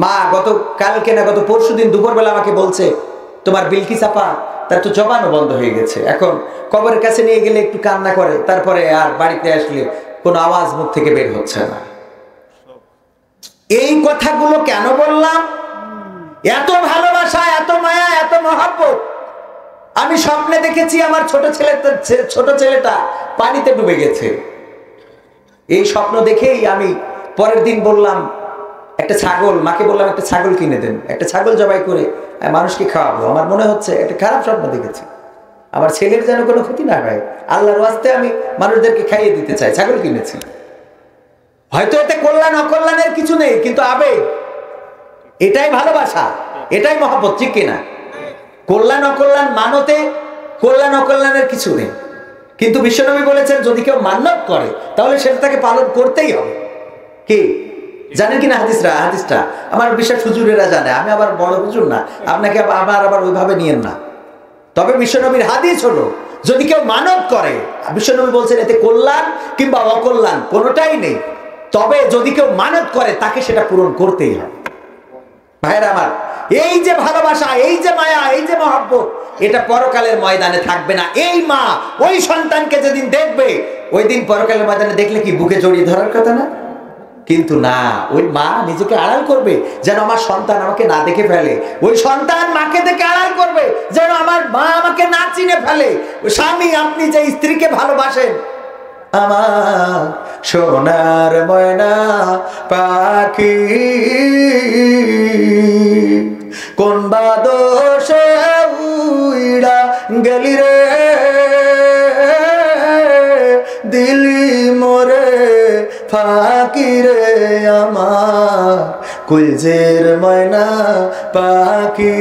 [SPEAKER 1] মা গত কালকে না গত পরশুদিন দুপুরবেলা আমাকে বলছে, তোমার বিলকিস আপা তার তো জবানও বন্ধ হয়ে গেছে, এখন কবরের কাছে নিয়ে গেলে একটু কান্না করে, তারপরে আর বাড়িতে আসলে কোনো আওয়াজ মুখ থেকে বের হচ্ছে না। এই কথাগুলো কেন বললাম? এত ভালোবাসা, এত মায়া, এত মহব্বত আমি স্বপ্নে দেখেছি। আমার ছোট ছেলেটা পানিতে ডুবে গেছে। এই স্বপ্ন দেখেই আমি পরের দিন বললাম একটা ছাগল, মাকে বললাম একটা ছাগল কিনে দেন, একটা ছাগল জবাই করে মানুষকে খাওয়াবো। আমার মনে হচ্ছে একটা খারাপ স্বপ্ন দেখেছি, আমার ছেলের যেন কোনো ক্ষতি না হয়, আল্লাহর ওয়াস্তে আমি মানুষদেরকে খাইয়ে দিতে চাই, ছাগল কিনেছি। হয়তো এতে কল্যাণ অকল্যাণের কিছু নেই, কিন্তু আবেগ, এটাই ভালোবাসা, এটাই মহব্বত, ঠিক কিনা? কল্যাণ অকল্যাণ মানতে কল্যাণ অকল্যাণের কিছু নেই, কিন্তু বিশ্বনবী বলেছেন যদি কেউ মান্যত করে তাহলে সেটা তাকে পালন করতেই হবে। কি জানেন কিনা হাদিসটা? আমার বিশ্বাস হুজুরেরা জানে, আমি আবার বড় হুজুর না, আপনাকে আবার ওইভাবে নিয়েন না। তবে বিশ্বনবীর হাদিস হলো যদি কেউ মানত করে, বিশ্বনবী বলছেন এতে কল্যাণ কিংবা অকল্যাণ কোনোটাই নেই, তবে যদি কেউ মানত করে তাকে সেটা পূরণ করতেই হবে। ভাইরা আমার, এই যে ভালোবাসা, এই যে মায়া, এই যে মহব্বত, এটা পরকালের ময়দানে থাকবে না। এই মা ওই সন্তানকে যেদিন দেখবে, ওই দিন পরকালের ময়দানে দেখলে কি বুকে জড়িয়ে ধরার কথা না? কিন্তু না, ওই মা নিজেকে আড়াল করবে যেন আমার সন্তান আমাকে না দেখে ফেলে, ওই সন্তান মাকে দেখে আড়াল করবে যেন আমার মা আমাকে না চিনে ফেলে। স্বামী, আপনি যে স্ত্রীকে ভালোবাসেন, আমার সোনার ময়না পাখি কোন বাদশে উইড়া গেলি রে, দিলি মোরে ফাঁকি রে আমার কুলজের ময়না পাখি।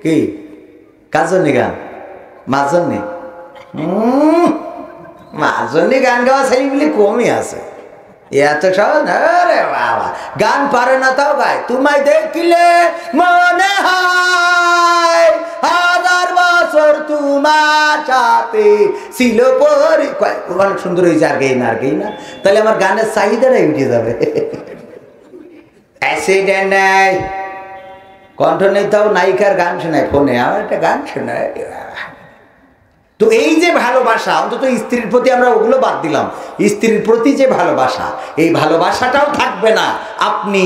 [SPEAKER 1] কি কার জন্যে গান? মার জন্যে? মাজনি গান গাওয়া ছেলেগুলি কমই আছে, এত সহজ। আরে বাবা, গান পারে না তাও গায়। তোমায় দেখিলে মনে হয় হাজার বছর তোমার সাথে ছিল পরি। অনেক সুন্দর হয়েছে, আর গেই না, আর গেই না, তাহলে আমার গানের চাহিদাটাই উঠে যাবে। অ্যাক্সিডেন্ট নেই, কণ্ঠ নেই, তাও নায়িকার গান শোনায় ফোনে, আমার একটা গান শোনায়। তো এই যে ভালোবাসা, অন্তত স্ত্রীর প্রতি আমরা ওগুলো বাদ দিলাম, স্ত্রীর প্রতি যে ভালোবাসা, এই ভালোবাসাটাও থাকবে না। আপনি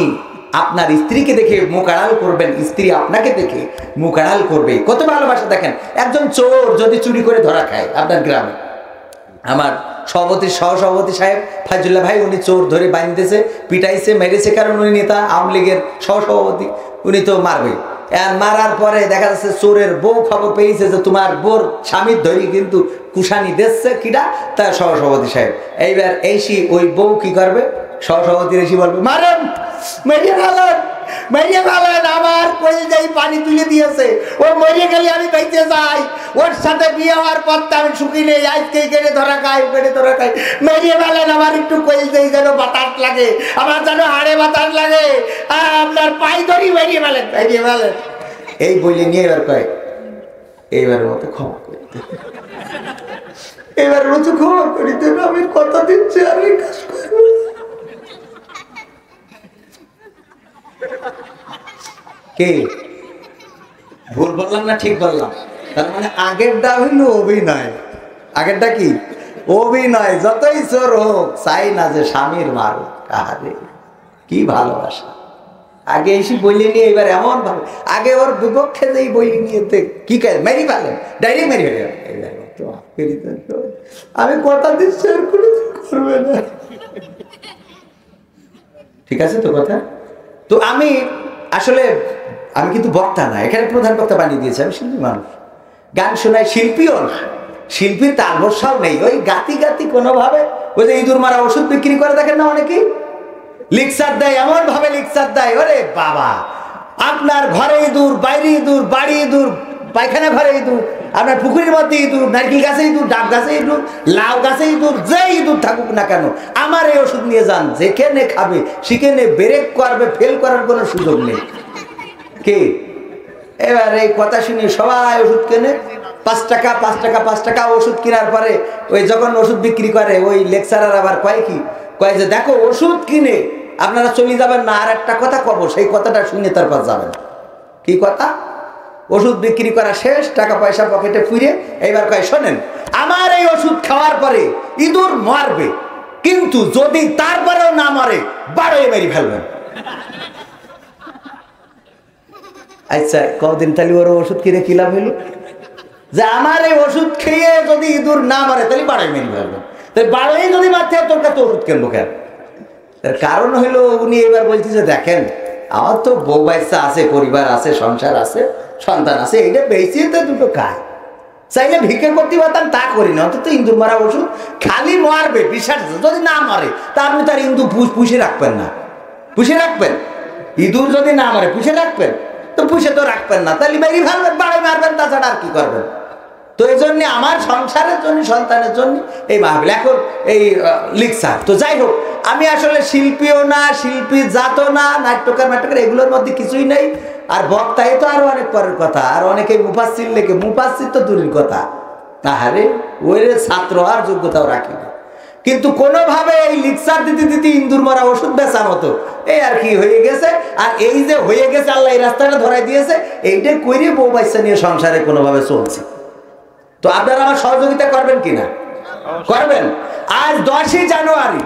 [SPEAKER 1] আপনার স্ত্রীকে দেখে মুখ আড়াল করবেন, স্ত্রী আপনাকে দেখে মুখ আড়াল করবে। কত ভালোবাসা দেখেন। একজন চোর যদি চুরি করে ধরা খায় আপনার গ্রামে, আমার সহসভাপতি সাহেব ফাইজুল্লাহ ভাই, উনি চোর ধরে বাঁধতেছে, পিটাইছে, মেরেছে, কারণ উনি নেতা, আওয়ামী লীগের সহসভাপতি, উনি তো মারবে। মারার পরে দেখা যাচ্ছে চোরের বউ খবর পেয়েছে যে তোমার বোর স্বামীর ধরি কিন্তু কুশানি দিচ্ছে কিনা, তার সহসভাপতি সাহেব। এইবার এসি ওই বউ কি করবে, সহসভাপতির এসি বলবে মারেন, মেরিয়ে ফেলেন, মেরিয়ে ফেলেন, আমার কলিজায় পানি তুলে দিয়েছে, ও মরিয়ে গেলে আমি বেঁচে যাই, ওর সাথে বিয়ে হওয়ার পর তো আমি সুখী নেই, আজকে কেড়ে ধরা খাই, কেড়ে ধরা খাই, মেরিয়ে ফেলেন, আমার একটু কলিজায় যেন বাতাস লাগে, আমার যেন হাড়ে বাতাস লাগে, আপনার পাই ধরি মেরিয়ে ফেলেন, মেরিয়ে ফেলেন। এই বলে নিয়ে এবার কয় এইবারের মতো ক্ষমা করে দেন, এবারের মতো ক্ষমা করে দেন, আমি কথা দিচ্ছি আর এই কাজ করবো। কে ভুল বললাম না ঠিক বললাম? তার মানে আগেরটা হইল অভিনয়, আগেরটা কি অভিনয়। যতই চোর হোক চাই না যে স্বামীর মারুক। আরে কি ভালোবাসা। আগে এসে বইলে নিয়ে এবার এমন ভাবে, আগে ওর বিপক্ষে যেই বই নিয়ে কি কাজ মেরি ফেলেন, ডাইরেক্ট মেরি ফেলেন। আমি কথা দিচ্ছি আর কোনো করবে না, ঠিক আছে তো কথা? তো আমি আসলে আমি কিন্তু বক্তা না, এখানে প্রধান বক্তা বানিয়ে দিয়েছে, আমি শিল্পী মানুষ, গান শোনাই, শিল্পীও না, শিল্পীর তার বসাও নেই, ওই গাতি গাতি কোনোভাবে। ওই যে ইঁদুর মারা ওষুধ বিক্রি করে দেখেন না অনেকেই, লিকচার দেয়, এমন ভাবে লিকচার দেয়, ওরে বাবা, আপনার ঘরে ইঁদুর, বাইরে ইঁদুর, বাড়ি ইঁদুর, পায়খানা ঘরে ইঁদুর, আপনার পুকুরের মধ্যে ইঁদুর, নারকেল গাছে ইঁদুর, ডাব গাছে ইঁদুর, লাউ গাছে ইঁদুর, যে ইঁদুর থাকুক না কেন, আমার এই ওষুধ নিয়ে যান, যেখানে খাবে সেখানে ব্রেক করবে, ফেল করার কোনো সুযোগ নেই। কে এবার এই কথা শুনে সবাই ওষুধ কেনে, 5 টাকা 5 টাকা 5 টাকা ওষুধ কেনার পরে ওই যখন ওষুধ বিক্রি করে ওই লেকচারার আবার কয় কি, কয় যে দেখো ওষুধ কিনে আপনারা চলে যাবেন না, আর একটা কথা কব, সেই কথাটা শুনে তারপর যাবেন। কি কথা? ওষুধ বিক্রি করা শেষ, টাকা পয়সা পকেটে ফুরে, এইবার কয় শোনেন, আমার এই ওষুধ খাওয়ার পরে ইঁদুর মারবে, কিন্তু যদি তারপরেও না মরে বারোয় মেরে ফেলবেন। আচ্ছা কদিন তাহলে ওর ওষুধ কিনে কি লাভ হইল? যে আমার এই ওষুধ খেয়ে যদি ইঁদুর না মারে তাহলে বারোয় মেরে ফেলবেন, তাই বারোয় যদি মারতে হয় তোর কাছে ওষুধ কিনবো কেন? তার কারণ হইলো উনি এবার বলছে যে দেখেন আমার তো বউ বাচ্চা আছে, পরিবার আছে, সংসার আছে, সন্তান আছে, এইটা বেশি তো দুটো খায়, চাইলে ভিক্ষে করতে পারতাম, তা করি না। অন্তত ইঁদুর মারা ওষুধ খালি মারবে, বিশ্বাস যদি না মারে তা আপনি তার ইঁদুর পুষে রাখবেন না, পুষে রাখবেন? ইঁদুর যদি না মারে পুষে রাখবেন? তো পুষে তো রাখবেন না, তাহলে মেরে ফেলবেন, বাড়ি মারবেন, তাছাড়া আর কি করবেন? তো এই জন্য আমার সংসারের জন্য, সন্তানের জন্য এই মাহফিল। এখন এই লিকচার তো যাই হোক, আমি আসলে শিল্পীও না, শিল্পী জাতও না, নাট্যকার এগুলোর মধ্যে কিছুই নেই। আর বক্তাই তো আরো অনেক পরের কথা, আর অনেকে মুফাসসির লেখে, মুফাসসির তো দূরের কথা, তাহারে ওই ছাত্র আর যোগ্যতাও রাখি না। কিন্তু কোনোভাবে এই লিকচার দিতে দিতে ইন্দুর মারা ওষুধ বেচা মতো এই আর কি হয়ে গেছে। আর এই যে হয়ে গেছে, আল্লাহ এই রাস্তাটা ধরাই দিয়েছে, এইটাই কইরে বউ বাচ্চা নিয়ে সংসারে কোনোভাবে চলছে। তো আপনারা আমার সহযোগিতা করবেন কিনা? করবেন। আজ 10ই জানুয়ারি,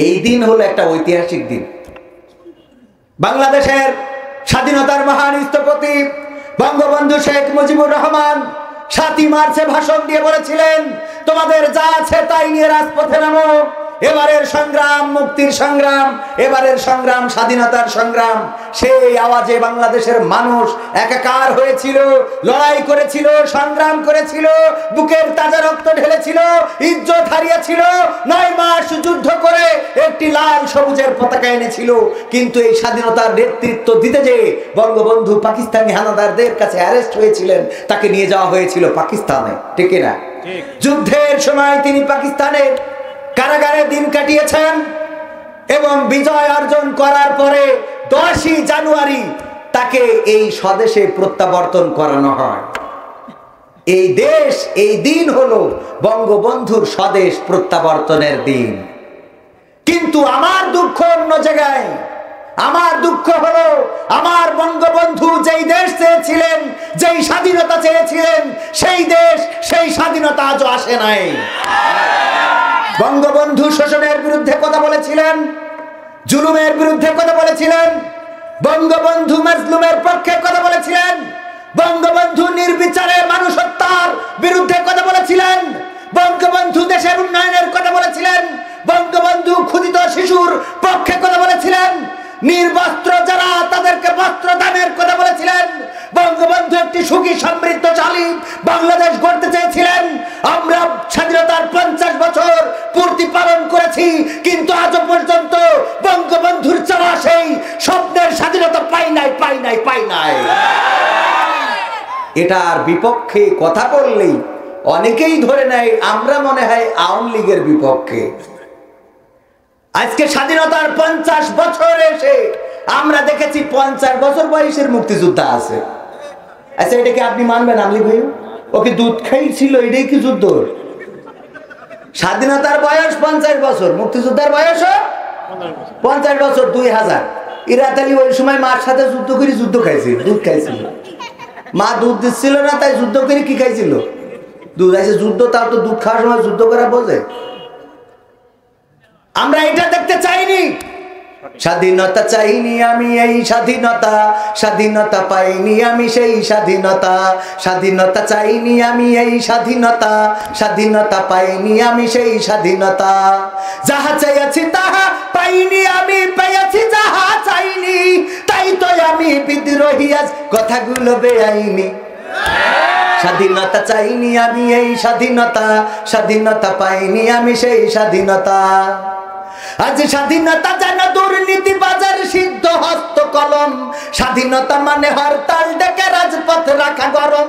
[SPEAKER 1] এই দিন হলো একটা ঐতিহাসিক দিন। বাংলাদেশের স্বাধীনতার মহান স্থপতি বঙ্গবন্ধু শেখ মুজিবুর রহমান 7ই মার্চে ভাষণ দিয়ে বলেছিলেন, তোমাদের যা আছে তাই নিয়ে রাজপথে নামো, এবারের সংগ্রাম মুক্তির সংগ্রাম, এবারের সংগ্রাম স্বাধীনতার সংগ্রাম। সেই আওয়াজে বাংলাদেশের মানুষ একাকার হয়েছিল, লড়াই করেছিল, সংগ্রাম করেছিল, বুকের তাজা রক্ত ঢেলেছিল, ইজ্জত হারিয়েছিল, 9 মাস যুদ্ধ করে একটি লাল সবুজের পতাকা এনেছিল। কিন্তু এই স্বাধীনতার নেতৃত্ব দিতে যে বঙ্গবন্ধু পাকিস্তানি হানাদারদের কাছে অ্যারেস্ট হয়েছিলেন, তাকে নিয়ে যাওয়া হয়েছিল পাকিস্তানে, ঠিক না? যুদ্ধের সময় তিনি পাকিস্তানের কারাগারে দিন কাটিয়েছেন এবং বিজয় অর্জন করার পরে 10ই জানুয়ারি তাকে এই স্বদেশে প্রত্যাবর্তন করানো হয়। এই দেশ, এই দিন হলো বঙ্গবন্ধুর স্বদেশ প্রত্যাবর্তনের দিন। কিন্তু আমার দুঃখ অন্য জায়গায়। আমার দুঃখ হলো আমার বঙ্গবন্ধু যেই দেশ চেয়েছিলেন, যেই স্বাধীনতা চেয়েছিলেন, সেই দেশ, সেই স্বাধীনতা আজও আসে নাই। বঙ্গবন্ধু শোষণের বিরুদ্ধে কথা বলেছিলেন, জুলুমের বিরুদ্ধে কথা বলেছিলেন, বঙ্গবন্ধু মাজলুমের পক্ষে কথা বলেছিলেন, বঙ্গবন্ধু নির্বিচারে মানুষ হত্যার বিরুদ্ধে কথা বলেছিলেন, বঙ্গবন্ধু দেশের উন্নয়নের কথা বলেছিলেন, বঙ্গবন্ধু ক্ষুধিত শিশুর পক্ষে কথা বলেছিলেন, নির্বস্ত্র যারা তাদেরকে বস্ত্র দানের কথা বলেছিলেন। বঙ্গবন্ধু একটি সুখী সমৃদ্ধশালী বাংলাদেশ গড়তে চেয়েছিলেন। আমরা স্বাধীনতার 50 বছর পূর্তি পালন করেছি, কিন্তু আজও পর্যন্ত বঙ্গবন্ধুর চাওয়া সেই স্বপ্নের স্বাধীনতা পাই নাই। এটার বিপক্ষে কথা বললেই অনেকেই ধরে নেয় আমরা মনে হয় আওয়ামী লীগের বিপক্ষে। আজকে স্বাধীনতার 50 বছর এসে আমরা দেখেছি 50 বছর বয়সের মুক্তিযোদ্ধা আছে। আচ্ছা, এটা কি আপনি মানবেন আমলি ভাই? ওকে দুধ খাইছিল, এটাই কি যুদ্ধ? স্বাধীনতার বয়স 50 বছর, মুক্তিযোদ্ধার বয়স 50 বছর। 2000 ইরাত আলী ওই সময় মার সাথে যুদ্ধ করে যুদ্ধ খাইছিল, দুধ খাইছিল। মা দুধ দিচ্ছিল না, তাই যুদ্ধ করে কি খাইছিল? দুধ। আছে যুদ্ধ, তাও তো দুধ খাওয়ার সময় যুদ্ধ করা বোঝে। আমরা এটা দেখতে চাইনি। স্বাধীনতা চাইনি আমি এই স্বাধীনতা, স্বাধীনতা পাইনি আমি সেই স্বাধীনতা, স্বাধীনতা চাইনি আমি এই স্বাধীনতা, স্বাধীনতা পাইনি আমি সেই স্বাধীনতা। যাহা চাইছি তাহা পাইনি আমি, পেয়েছি যাহা চাইনি, তাই তো আমি বিদ্রোহী আজ কথাগুলো বেআইনি। স্বাধীনতা চাইনি আমি এই স্বাধীনতা, স্বাধীনতা পাইনি আমি সেই স্বাধীনতা। আজ স্বাধীনতা যেন দুর্নীতি বাজার সিদ্ধ হস্ত কলম, স্বাধীনতা মানে হরতাল ডেকে রাজপথ রাখা গরম।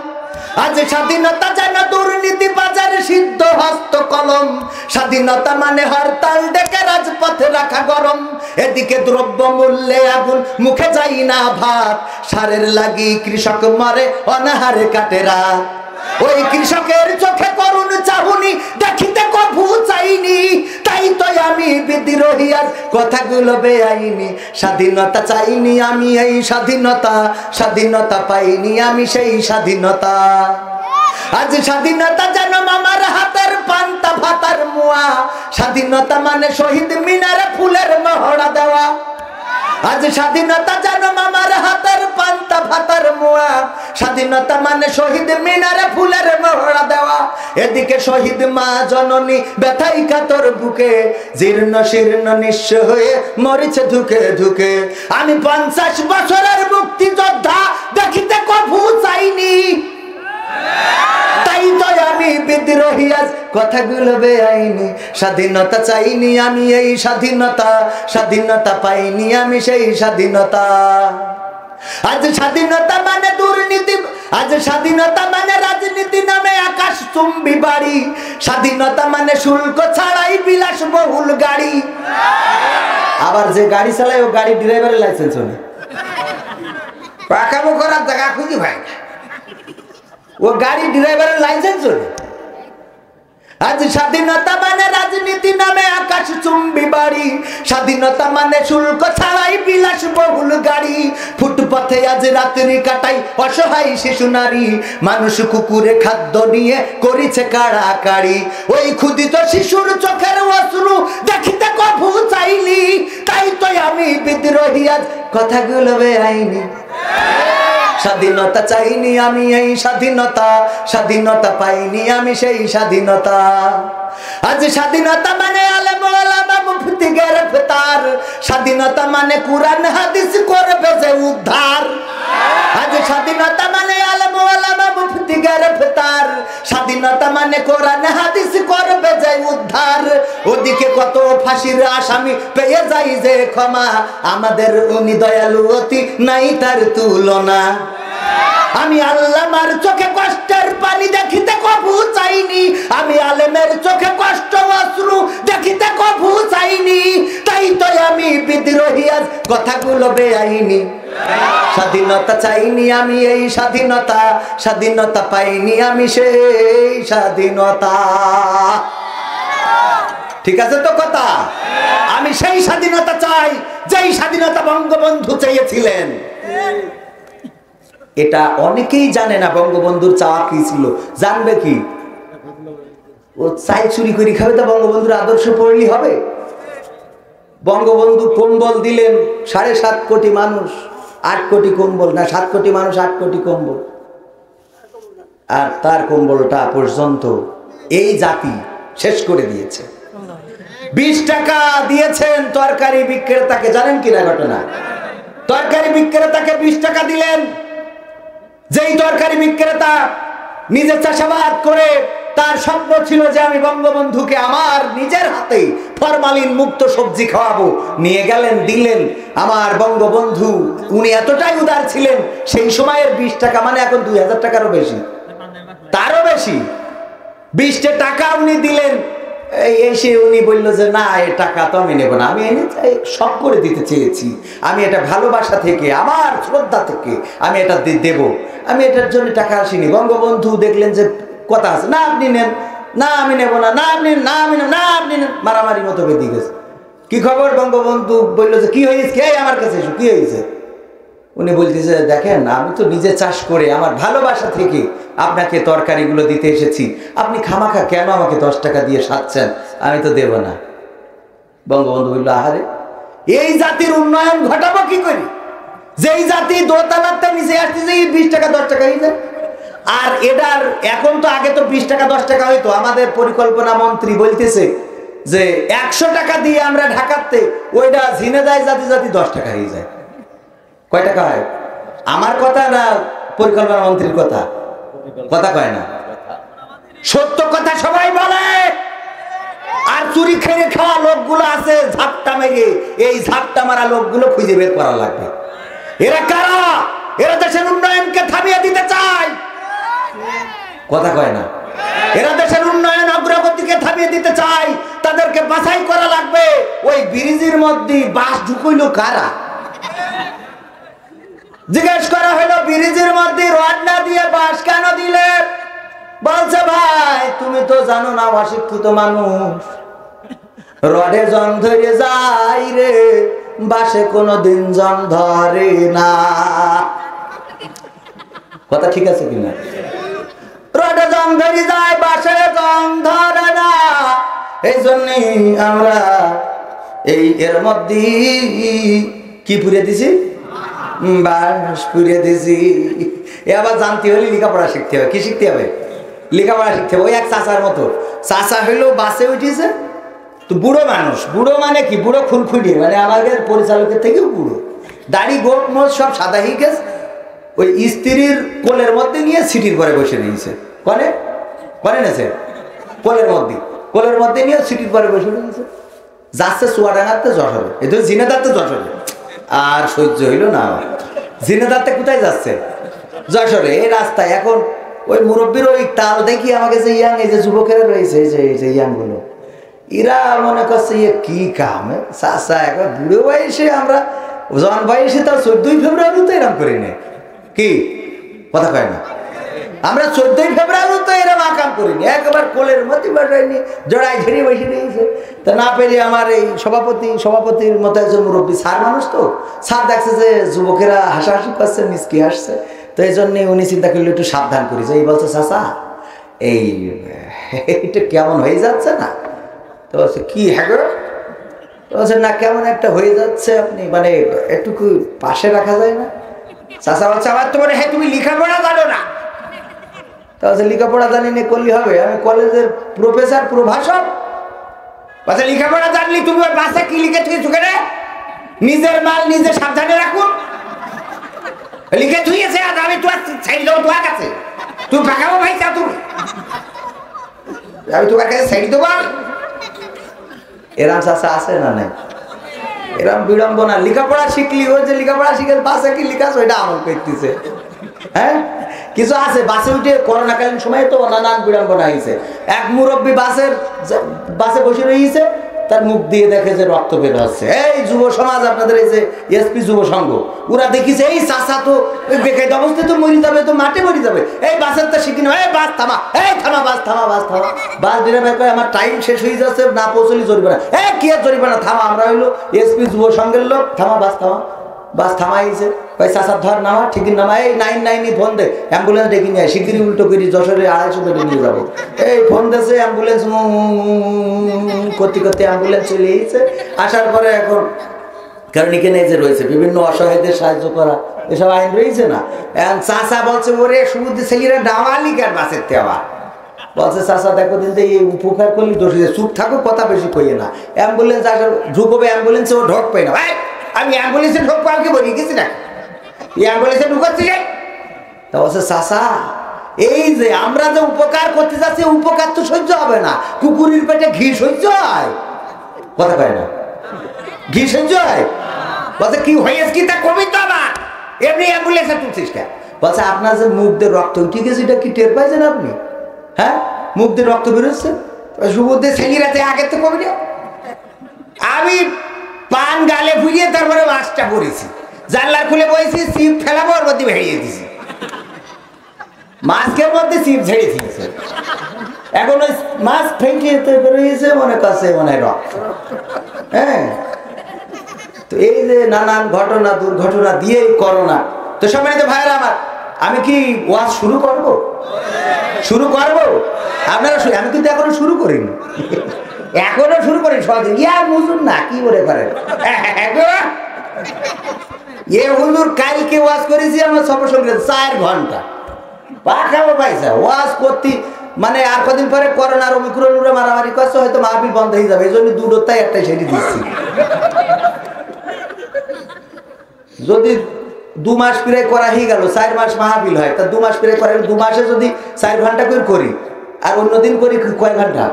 [SPEAKER 1] আজ স্বাধীনতা যেন দুর্নীতি বাজার সিদ্ধ হস্ত কলম, স্বাধীনতা মানে হরতাল ডেকে রাজপথ রাখা গরম। এদিকে দ্রব্য মূল্যে আগুন, মুখে যাই না ভাত, সারের লাগি কৃষক মরে অনাহারে কাটে রাত। ওই কৃষকের চোখে করুণ চাহুনি দেখিতে কভু চাইনি, তাই তো আমি বিদ্রোহী আজ কথাগুলো বেআইনি। স্বাধীনতা চাইনি আমি এই স্বাধীনতা, স্বাধীনতা পাইনি আমি সেই স্বাধীনতা। আজ স্বাধীনতা যেন মামার হাতের পান্তা ভাতার মুয়া, স্বাধীনতা মানে শহীদ মিনারে ফুলের মহড়া দেওয়া। আজ স্বাধীনতা যেন মামার হাতের পান্তা ভাতার মুয়া, স্বাধীনতা মানে শহীদ মিনারে ফুলের মহড়া দেওয়া। এদিকে শহীদ মা জননী ব্যথাই কাতর বুকে, জীর্ণ শীর্ণ নিঃস্ব হয়ে মরিছে ধুকে ধুকে। আমি 50 বছরের মুক্তিযোদ্ধা দেখিতে কভু চাইনি, তাই তো আমি বিদ্রোহী আজ কথাগুলো বেআইনি। স্বাধীনতা চাইনি আমি এই স্বাধীনতা, স্বাধীনতা পাইনি আমি সেই স্বাধীনতা। আজ স্বাধীনতা মানে দুর্নীতি, আজ স্বাধীনতা মানে রাজনীতি নামে আকাশ চুম্বি বাড়ি, স্বাধীনতা মানে শুল্ক ছাড়াই বিলাস বহুল গাড়ি। আবার যে গাড়ি চালায় ও গাড়ি ড্রাইভারের লাইসেন্স নেই, পাকামো করার জায়গা খুঁজি ভাই, ও গাড়ি ড্রাইভারের লাইসেন্স নেই। আজ স্বাধীনতা মানে রাজনীতি নামে আকাশ চুম্বি বাড়ি, স্বাধীনতা মানে শুল্ক ছাড়াই বিলাস বহুল গাড়ি। ফুটপথে আজ রাত্রি কাটাই অসহায় শিশু নারী, মানুষ কুকুরে খাদ্য নিয়ে করিছে কাড়াকাড়ি। ওই ক্ষুদিত শিশুর চোখের অশ্রু দেখিতে কভু চাইনি, তাই তো আমি বিদ্রোহী আজ কথাগুলো বেআইনি। স্বাধীনতা চাইনি আমি এই স্বাধীনতা, স্বাধীনতা পাইনি আমি সেই স্বাধীনতা। আজ স্বাধীনতা মানে আলেম ওলামা মুফতি গ্রেফতার, স্বাধীনতা মানে কুরআন হাদিস করবে যে উদ্ধার। আজ স্বাধীনতা মানে আলেম ওলামা মুফতি গ্রেফতার, স্বাধীনতা মানে কোরআন হাদিস করবে যে উদ্ধার। ওদিকে কত ফাঁসির আসামি পেয়ে যাই যে ক্ষমা, আমাদের উনি দয়ালু অতি নাই তার তুলনা। আমি আল্লামার চোখে কষ্টের পানি দেখিতে কভু চাইনি, আমি আলেমের চোখে কষ্ট অশ্রু দেখিতে কভু চাইনি, তাই তো আমি বিদ্রোহী আজ কথাগুলো বেআইনি। স্বাধীনতা চাইনি আমি এই স্বাধীনতা, স্বাধীনতা পাইনি আমি সেই স্বাধীনতা। ঠিক আছে তো কথা? আমি সেই স্বাধীনতা চাই যেই স্বাধীনতা বঙ্গবন্ধু চেয়েছিলেন। এটা অনেকেই জানে না বঙ্গবন্ধুর চাওয়া কি ছিল। জানবে কি? ও চাই চুরি করে খাবে, তা বঙ্গবন্ধুর আদর্শ পড়লেই হবে? বঙ্গবন্ধু কম্বল দিলেন 7.5 কোটি মানুষ, 8 কোটি কম্বল না, 7 কোটি মানুষ 8 কোটি কম্বল, আর তার কম্বলটা পর্যন্ত এই জাতি শেষ করে দিয়েছে। 20 টাকা দিয়েছেন তরকারি বিক্রেতাকে, জানেন কিনা ঘটনা? তরকারি বিক্রেতাকে 20 টাকা দিলেন, যেই তরকারি বিক্রেতা নিজে চাষাবাদ করে তার স্বপ্ন ছিল যে আমি বঙ্গবন্ধুকে আমার নিজের হাতে ফরমালিন মুক্ত সবজি খাওয়াবো, নিয়ে গেলেন দিলেন। আমার বঙ্গবন্ধু উনি এতটাই উদার ছিলেন, সেই সময়ের 20 টাকা মানে এখন 2000 টাকারও বেশি, তারও বেশি। 20 টাকা উনি দিলেন, এসে উনি বলল যে না, এই টাকা তো আমি নেব না, আমি এনে সব করে দিতে চেয়েছি, আমি এটা ভালোবাসা থেকে আমার শ্রদ্ধা থেকে আমি এটা দেব, আমি এটার জন্য টাকা আসিনি। বঙ্গবন্ধু দেখলেন যে কথা আছে, না আপনি নেন, না আমি নেব না, না আপনি, না আমি নেব না আপনি নেন, মারামারি মতো বেঁধে গেছে। কি খবর? বঙ্গবন্ধু বললো যে কি হয়েছে, কে আমার কাছে এসো, কি হয়েছে? উনি বলতেছে দেখেন আমি তো নিজে চাষ করে আমার ভালোবাসা থেকে আপনাকে তরকারিগুলো দিতে এসেছি, আপনি খামাখা কেন আমাকে 10 টাকা দিয়ে সাজছেন, আমি তো দেব না। বঙ্গবন্ধু বলল আহারে, এই জাতির উন্নয়ন ঘটাবো কি করি, যেই জাতি দোতলাতে নিচে আসতেছে 20 টাকা 10 টাকা হয়ে যায়। আর এটার এখন তো আগে তো 20 টাকা 10 টাকা হইতো, আমাদের পরিকল্পনা মন্ত্রী বলতেছে যে 100 টাকা দিয়ে আমরা ঢাকাতে ওইটা ঝিনেদায় জাতি জাতি 10 টাকা হয়ে যায়। কয় টাকা হয়? আমার কথা না পরিকল্পনা মন্ত্রীর কথা? কথা কয় না, সত্য কথা সবাই বলে। আর চুরি খেয়ে খাওয়া লোকগুলো আছে ঝাপটা মেরে, এই ঝাপটা মারা লোকগুলো খুঁজে বের করা লাগবে। এরা কারা? এরা দেশের উন্নয়নকে থামিয়ে দিতে চায়। কথা কয় না, এরা দেশের উন্নয়ন অগ্রগতিকে থামিয়ে দিতে চায়, তাদেরকে বাছাই করা লাগবে। ওই ব্রিজের মধ্যে বাস ঢুকইলো কারা? জিজ্ঞেস করা হলো ব্রিজের মধ্যে রড না দিয়ে বাস কেন দিলে? বলছে ভাই তুমি তো জানো না, অশিক্ষিত মানুষ, রডে জন ধরে যায় রে, বাসে কোনোদিন জন ধরে না। কথা ঠিক আছে কিনা? রডে জন ধরে যায়, বাসে জন ধরে না। এই জন্যই আমরা এর মধ্যে কি পুড়ে দিছি, বাস পুড়িয়ে দিছি। এবার জানতে হলে লেখাপড়া শিখতে হবে। কি শিখতে হবে? লেখাপড়া শিখতে হবে। ওই এক চাচার মতো, চাচা হইলো বাসে উঠেছে, তো বুড়ো মানুষ, বুড়ো মানে কি, বুড়ো খুনখুনি, মানে আমাদের পরিচালকের থেকেও বুড়ো, দাড়ি গোট মোট সব সাদা হয়ে গেছে। ওই স্ত্রীর কোলের মধ্যে নিয়ে সিটির পরে বসে নিয়েছে, কনে কনে নেছে কোলের মধ্যে নিয়ে সিটির পরে বসে নিয়েছে। যাচ্ছে চুয়াডাঙ্গাতে যশোরে, এই তো ঝিনেদারতে যশোরে, আর সহ্য হইল না। ঝিনেদারতে কোথায় যাচ্ছে? যশোরে। এই রাস্তায় এখন ওই মুরব্বীর ওই তাল দেখি আমাকে যে ইয়াং, এই যে যুবকেরা রয়েছে, এই যে ইয়াং গুলো, এরা মনে করছে ইয়ে কি কাম, চাষা এখন বুড়ো বয়সে, আমরা জন বয়সে তার 14ই ফেব্রুয়ারি তো এরকম করি না। কি কথা কয় না? আমরা 14ই ফেব্রুয়ারি তো এরকম আকাম করিনি, একবার কোলের মধ্যে বসাইনি, জড়াই ঝেড়ে বসে নিয়েছে। তা না পেরে আমার এই সভাপতির মতো একজন মুরব্বী স্যার মানুষ, তো স্যার দেখছে যে যুবকেরা হাসাহাসি করছে, মিসকি হাসছে, তো এই জন্যে উনি চিন্তা করলে একটু সাবধান করেছে। এই বলছে চাচা এইটা কেমন হয়ে যাচ্ছে না? তো বলছে কি হ্যাঁ গো? বলছে না কেমন একটা হয়ে যাচ্ছে, আপনি মানে একটু পাশে রাখা যায় না? চাচা বলছে আমার তো মনে হয় তুমি লেখাপড়া জানো না। তা বলছে লেখাপড়া জানি না করলে হবে, আমি কলেজের প্রফেসর প্রভাষক, বলছে লেখাপড়া জানলি তুমি ওই বাসে কি লিখে থুয়েছো কেন? নিজের মাল নিজে সাবধানে রাখুন। লিখে থুয়েছে আজ আমি তো ছেড়ে দেবো তোমার কাছে, তুই পাকাবো ভাই চা তুমি, আমি তোমার কাছে ছেড়ে দেবো। এরাম চাষা আছে না নাই? এরম বিড়ম্বনা। লেখাপড়া শিখলি, ওই যে লেখাপড়া শিখে বাসে কি লিখাস ওইটা আমল করতেছে। হ্যাঁ, কিছু আছে বাসে উঠে করোনাকালীন সময় তো নানান বিড়ম্বনা হয়েছে। এক মুরব্বী বাসে বসে রয়েছে, তার মুখ দিয়ে দেখে যে রক্ত বের হচ্ছে। এই যুব সমাজ, আপনাদের এই যে এসপি যুব সংঘ, ওরা দেখিছে এই চাষা তো বেকায়দা অবস্থায় তো মরে যাবে, তো মাঠে মরে যাবে, এই বাসের তো শিখি না, এই বাস থামা, এই থামা, বাস থামা, বাস থামা। বাস ড্রাইভার করে আমার টাইম শেষ হয়ে যাচ্ছে, না পৌঁছলি জরিমানা। কি আর জরিমানা, থামা, আমরা হইলো এসপি যুব সংঘের লোক, থামা, বাস থামা। বাস থামাইছে, ভাই চাষার ধর নামা, ঠিকই নামা, এই 999 ফোন দে, অ্যাম্বুলেন্স ডেকে নিয়ে শিগগিরি উল্টো করি যশোরে 250 বেডে নিয়ে যাবো। এই ফোন দেশে অ্যাম্বুলেন্স করতে করতে অ্যাম্বুলেন্স চলে এসেছে। আসার পরে এখন কারণ এখানে যে রয়েছে বিভিন্ন অসহায়দের সাহায্য করা, এসব আইন রয়েছে না। এখন চাষা বলছে ওরে সুবুদ্ধি ছেলেরা ডামালি কার বাসের তেবা, বলছে চাষা দেখো দিন তো এই উপকার করলি দোষ, চুপ থাকো, কথা বেশি কইয়ে না। অ্যাম্বুলেন্স আসার ঢুকবে, অ্যাম্বুলেন্সে ও ঢোক পাই না। আমি অ্যাম্বুলেন্সে ঢোকবো, আমাকে বলি গেছি না অ্যাম্বুলেন্সে ঢুকাচ্ছি। তা বলছে চাষা এই যে আমরা যে উপকার করতে যাচ্ছি, উপকার তো সহ্য হবে না, কুকুরের পেটে ঘি সহ্য হয়? কথা কয় না, ঘি সহ্য হয়? বলছে কি হয়েছে কি তা কবি তো আমার, এমনি অ্যাম্বুলেন্সে তুলছিস কে? বলছে আপনার যে মুখ দিয়ে রক্ত উঠে গেছে, এটা কি টের পাইছেন আপনি? হ্যাঁ, মুখ দিয়ে রক্ত বেরোচ্ছে, সুবুদ্ধি ছেলেরাতে আগে তো কবি না। আমি পান গালে ফুলিয়ে তারপরে মাছটা পড়েছি, জানলার খুলে বসেছি, সিপ ফেলাবো, ওর মধ্যে ভেড়িয়ে দিছি, মাছকের মধ্যে সিপ ঝেড়ে দিয়েছে। এখন ওই মাছ ফেঁকে বেরিয়েছে, মনে করছে মনে হয় রক্ত। হ্যাঁ, তো এই যে নানান ঘটনা দুর্ঘটনা দিয়েই করোনা। তো সম্মানিত ভাইয়েরা আমার, আমি কি ওয়াজ শুরু করব? আপনারা, আমি কিন্তু এখনো শুরু করিনি, সহজে ইয়ার হুজুর না কি করে পারেন। এ হুজুর কালকে ওয়াজ করেছি আমার সফর সঙ্গে 4 ঘন্টা পাখাবো পাইসা ওয়াজ করতে, মানে আর কদিন পরে করোনার ওমিক্রন উড়ে মারামারি করছে, হয়তো মাহফিল বন্ধ হয়ে যাবে, এই জন্য দুটোটাই একটাই সেটি দিচ্ছি। যদি 2 মাস প্রায় করা হয়ে গেল, 4 মাস মাহফিল হয়, তা 2 মাস প্রায় করা, 2 মাসে যদি 4 ঘন্টা করে করি, আর অন্যদিন করি কয় ঘন্টা?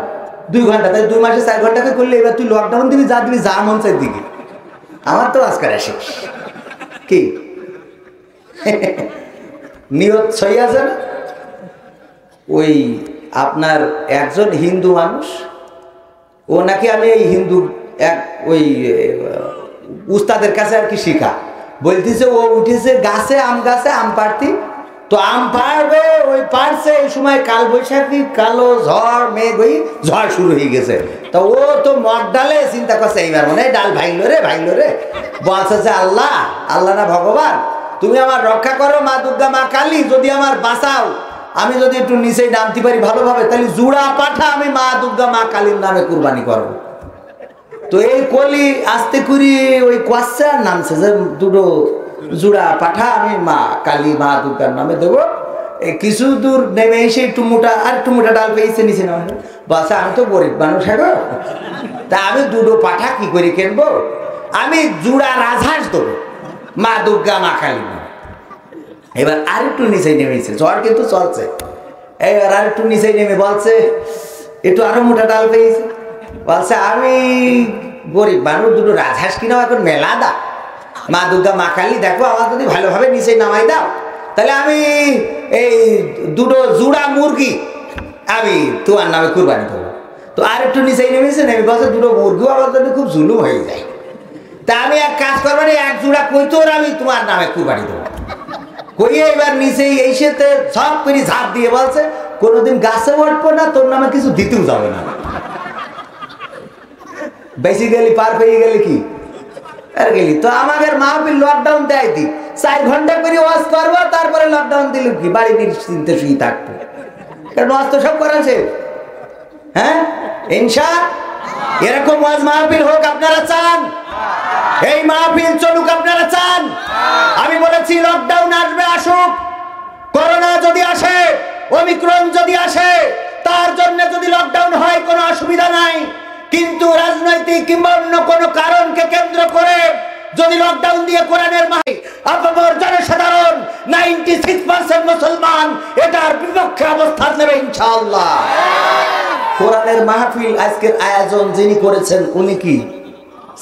[SPEAKER 1] 2 ঘন্টা, তাই 2 মাসে 4 ঘন্টা করে করলে এবার তুই লকডাউন দিবি, যা মন চাই দিকে। আমার তো আজকাল আসে কি নিয়ত সই আছে না? ওই আপনার একজন হিন্দু মানুষ, ও নাকি আমি এই হিন্দু এক ওই উস্তাদের কাছে আর কি শিখা, বলতেছে ও উঠেছে গাছে, আম গাছে আম পাড়তি, তো আম পাড়বে, ওই পাড়ছে, এই সময় কাল বৈশাখী, কালো ঝড়, মেঘ, ওই ঝড় শুরু হয়ে গেছে। তা ও তো মদ ডালে চিন্তা করছে এইবার মনে হয় ডাল ভাইলো রে, বলছে যে আল্লাহ না ভগবান, তুমি আমার রক্ষা করো, মা দুর্গা, মা কালী, যদি আমার বাঁচাও, আমি যদি একটু নিচেই নামতে পারি ভালোভাবে, তাহলে জুড়া পাঠা আমি মা দুর্গা, মা কালীর নামে কুরবানি করবো। তো এই কলি আস্তে করি ওই কোয়াশা নামছে যে দুটো জুড়া পাঠা আমি মা কালী, মা দুর্গার নামে দেবো। এই কিছু দূর নেমে এসে একটু মোটা ডাল পেয়েছে নিচে না, বলছে আমি তো গরিব মানুষ, হ্যাঁ, তা আমি দুটো পাঠা কি করে কিনবো, আমি জুড়া রাজহাঁস দেবো মা দুর্গা, মা কালী। এবার আর একটু নিচে নেমেছে, ঝড় কিন্তু চলছে, এবার আর একটু নিচে নেমে বলছে একটু আরো মোটা ডাল পেয়েছে, বলছে আমি গরিব মানুষ, দুটো রাজহাঁস কিনাও এখন মেলা দা, মা দুর্গা, মা কালী দেখো আমার যদি ভালোভাবে নিচে নামাই দাও, তাহলে আমি এই দুটো জুড়া মুরগি আমি তোমার নামে কুরবানি দেবো। তো আর একটু নিচে নেমেছে, নেমে বলছে দুটো মুরগিও আমার জন্য খুব জুলুম হয়ে যায়, তা আমি এক কাজ করবো, এক জোড়া কইতোর আমি তোমার নামে কুরবানি দেবো। কইয়ে এবার নিচেই এই সাথে সব করে ঝাঁপ দিয়ে বলছে কোনোদিন গাছে উঠবো না, তোর নামে কিছু দিতেও যাবে না, বেসিক্যালি পার পেয়ে গেলে কি আর গেলি। তো আমাদের মাহফিল লকডাউন দেয় দি, 4 ঘন্টা করে ওয়াজ করবো, তারপরে লকডাউন দিল কি বাড়ি নিশ্চিন্তে শুয়ে থাকবো, কারণ ওয়াজ তো সব করাছে। হ্যাঁ, ইনশা এরকম ওয়াজ মাহফিল হোক আপনারা চান? এই মাহফিল চলুক আপনারা চান? আমি বলেছি লকডাউন আসবে, আসুক, করোনা যদি আসে, ওমিক্রন যদি আসে, তার জন্য যদি লকডাউন হয় কোনো অসুবিধা নাই, কিন্তু রাজনৈতিক কিংবা অন্য কোনো কারণকে কেন্দ্র করে যদি লকডাউন দিয়ে কোরআনের আপামর জনসাধারণ 96% মুসলমান এটার বিপক্ষে অবস্থান নেবে ইনশাআল্লাহ। কোরআনের মাহফিল আজকের আয়োজন যিনি করেছেন উনি কি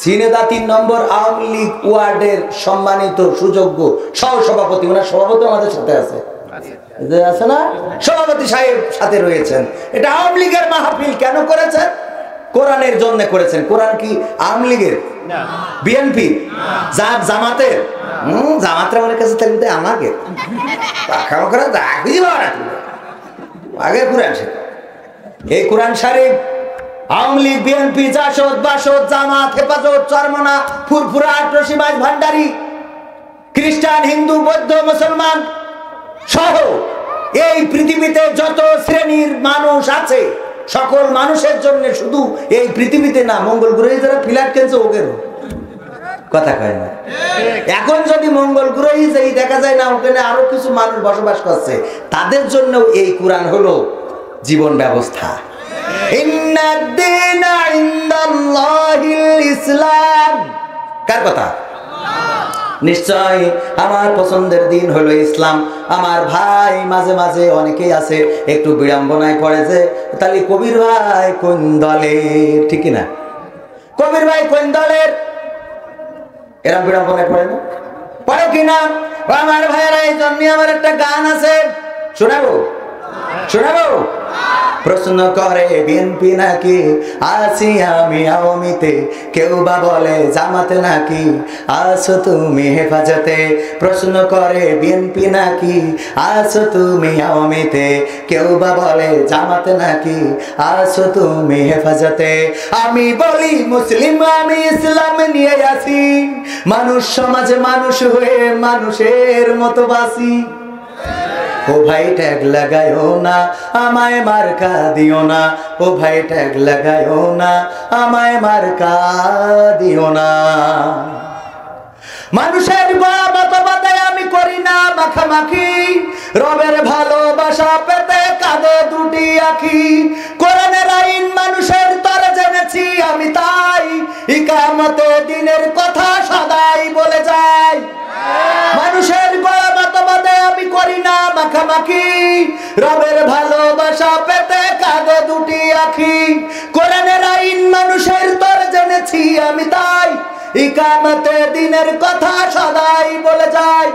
[SPEAKER 1] ঝিনেদা 3 নম্বর আওয়ামী লীগ ওয়ার্ডের সম্মানিত সুযোগ্য সহসভাপতি। ওনার সভাপতি আমাদের সাথে আছে না, সভাপতি সাহেব সাথে রয়েছেন। এটা আওয়ামী লীগের মাহফিল কেন করেছেন? কোরআনের জন্য করেছেন। কোরআন কি আওয়ামী লীগের? বিএনপি? জামাতের? জামাতের আমার কাছে থাকতে আমাকে আগে কোরআন শরীফ, এই কোরআন শরীফ আওয়ামী লীগ, বিএনপি, জাসদ, বাসদ, জামাত, হেফাজত, চরমনা, ফুরফুরা, আটরশিবাজ, ভান্ডারি, খ্রিস্টান, হিন্দু, বৌদ্ধ, মুসলমান সহ এই পৃথিবীতে যত শ্রেণীর মানুষ আছে সকল মানুষের জন্য, শুধু এই পৃথিবীতে না, মঙ্গল গ্রহে যারা ফ্ল্যাট কিনছে ওকেও কথা কয় না। এখন যদি মঙ্গল গ্রহে যাই দেখা যায় না ওখানে আরো কিছু মানুষ বসবাস করছে, তাদের জন্য এই কোরআন হলো জীবন ব্যবস্থা। ইসলাম কার কথা? নিশ্চয় আমার পছন্দের দিন হলো ইসলাম। আমার ভাই মাঝে মাঝে অনেকেই আছে একটু বিড়ম্বনায় পড়ে যে তাহলে কবির ভাই কোন দলের, ঠিক না? কবির ভাই কোন দলের, এরকম বিড়ম্বনায় পড়ে না, পড়ে কিনা? আমার ভাইয়েরা এই জন্য আমার একটা গান আছে, শোনাবো শোনাবো? প্রশ্ন করে বিএনপি নাকি আছি আমি আওয়ামীতে, কেউ বা বলে জামাতে নাকি আছো তুমি হেফাজতে। প্রশ্ন করে বিএনপি নাকি আছো তুমি আওয়ামীতে, কেউ বা বলে জামাতে নাকি আছো তুমি হেফাজতে। আমি বলি মুসলিম আমি ইসলাম নিয়ে আছি, মানুষ সমাজে মানুষ হয়ে মানুষের মতো বাসি। ও ভাই ট্যাগ লাগায়ও না আমায় মার্কা দিও না, ও ভাই ট্যাগ লাগায়ও না আমায় মার্কা দিও না। মানুষের মতবাদে আমি করি না মাখামাখি, রবের ভালোবাসা পেতে কাঁদে দুটি আখি। কোরআনের আইন মানুষের তরে জেনেছি আমি, তাই ইকামতে দিনের কথা সদাই বলে যাই। মানুষের মতবাদে আমি করি না মাখামাখি, রবের ভালোবাসা পেতে কাঁদে দুটি আখি। কোরআনের আইন মানুষের তরে জেনেছি আমি, তাই ইকামতে দিনের কথা সদাই বলে যাই।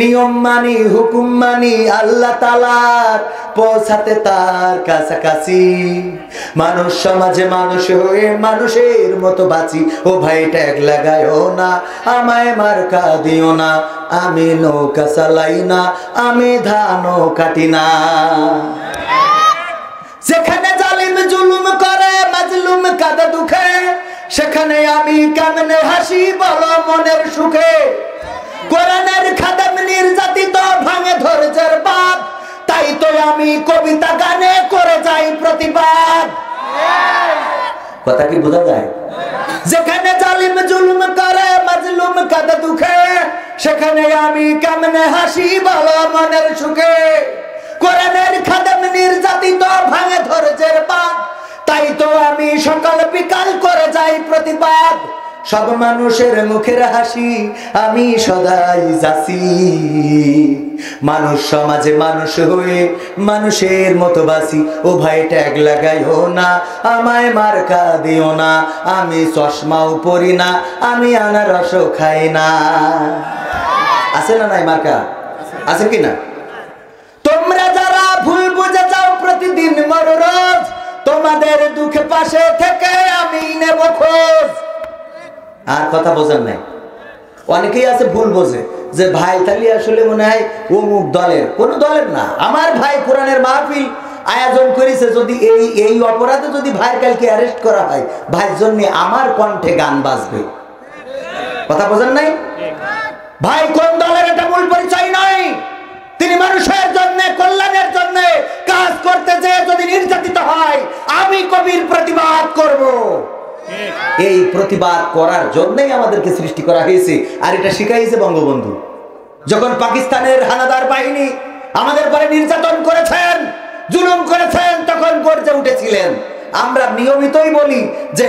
[SPEAKER 1] নিয়ম মানি হুকুম মানি আল্লাহ তাআলার পৌঁছাতে তার কাছাকাছি, মানুষ সমাজে মানুষ হয়ে মানুষের মতো বাঁচি। ও ভাই ট্যাগ লাগায়ও না আমায় মার্কা দিও না, আমি নৌকা চালাই না আমি ধানও কাটি না। যেখানে জালিম জুলুম করে মাজলুম কাঁদে দুঃখে, সেখানে আমি কেমনে হাসি বলো মনের সুখে। কোরআনের খাদেম নির্যাতিত ভাঙে ধৈর্যের বাঁধ, তাই তো আমি কবিতা গানে করে যাই প্রতিবাদ। কথা কি বোঝা যায়? যেখানে জালিম জুলুম করে মাজলুম কাঁদে দুঃখে, সেখানে আমি কেমনে হাসি বলো মনের সুখে। কোরআনের খাদেম নির্যাতিত ভাঙে ধৈর্যের বাঁধ, তাই তো আমি সকাল বিকাল করে যাই প্রতিবাদ। সব মানুষের মুখের হাসি আমি সদাই যাচ্ছি, মানুষ সমাজে মানুষ হয়ে মানুষের মতো বাসি। ও ভাই ট্যাগ লাগাইও না আমায় মার্কা দিও না, আমি চশমাও পরি না আমি আনারসও খাই না। আছে না নাই মার্কা? আছে কি না? তোমরা যারা ভুল বুঝে যাও প্রতিদিন মরো রোজ, তোমাদের দুঃখে পাশে থেকে আমি নেব খোঁজ। আর কথা বোঝেন নাই? অনেকেই আছে ভুল বোঝে যে ভাই তাহলে আসলে মনে হয় অমুক দলের, কোন দলের না। আমার ভাই কোরআনের মাহফিল আয়োজন করেছে, যদি এই অপরাধে যদি ভাই কালকে অ্যারেস্ট করা হয়, ভাইয়ের জন্য আমার কণ্ঠে গান বাজবে। কথা বোঝেন নাই? ভাই কোন দলের এটা মূল পরিচয় নয়, তিনি মানুষের জন্য কল্যাণের জন্য কাজ করতে যেয়ে যদি নির্যাতিত হয়, আমি কবির প্রতিবাদ করব। এই প্রতিবাদ করার জন্যই আমাদেরকে সৃষ্টি করা হয়েছে, আর এটা শিখাইছে বঙ্গবন্ধু। যখন পাকিস্তানের হানাদার বাহিনী আমাদের পরে নির্যাতন করেছেন, জুলুম করেছেন, তখন গর্জে উঠেছিলেন আমরা নিয়মিতই বলি যে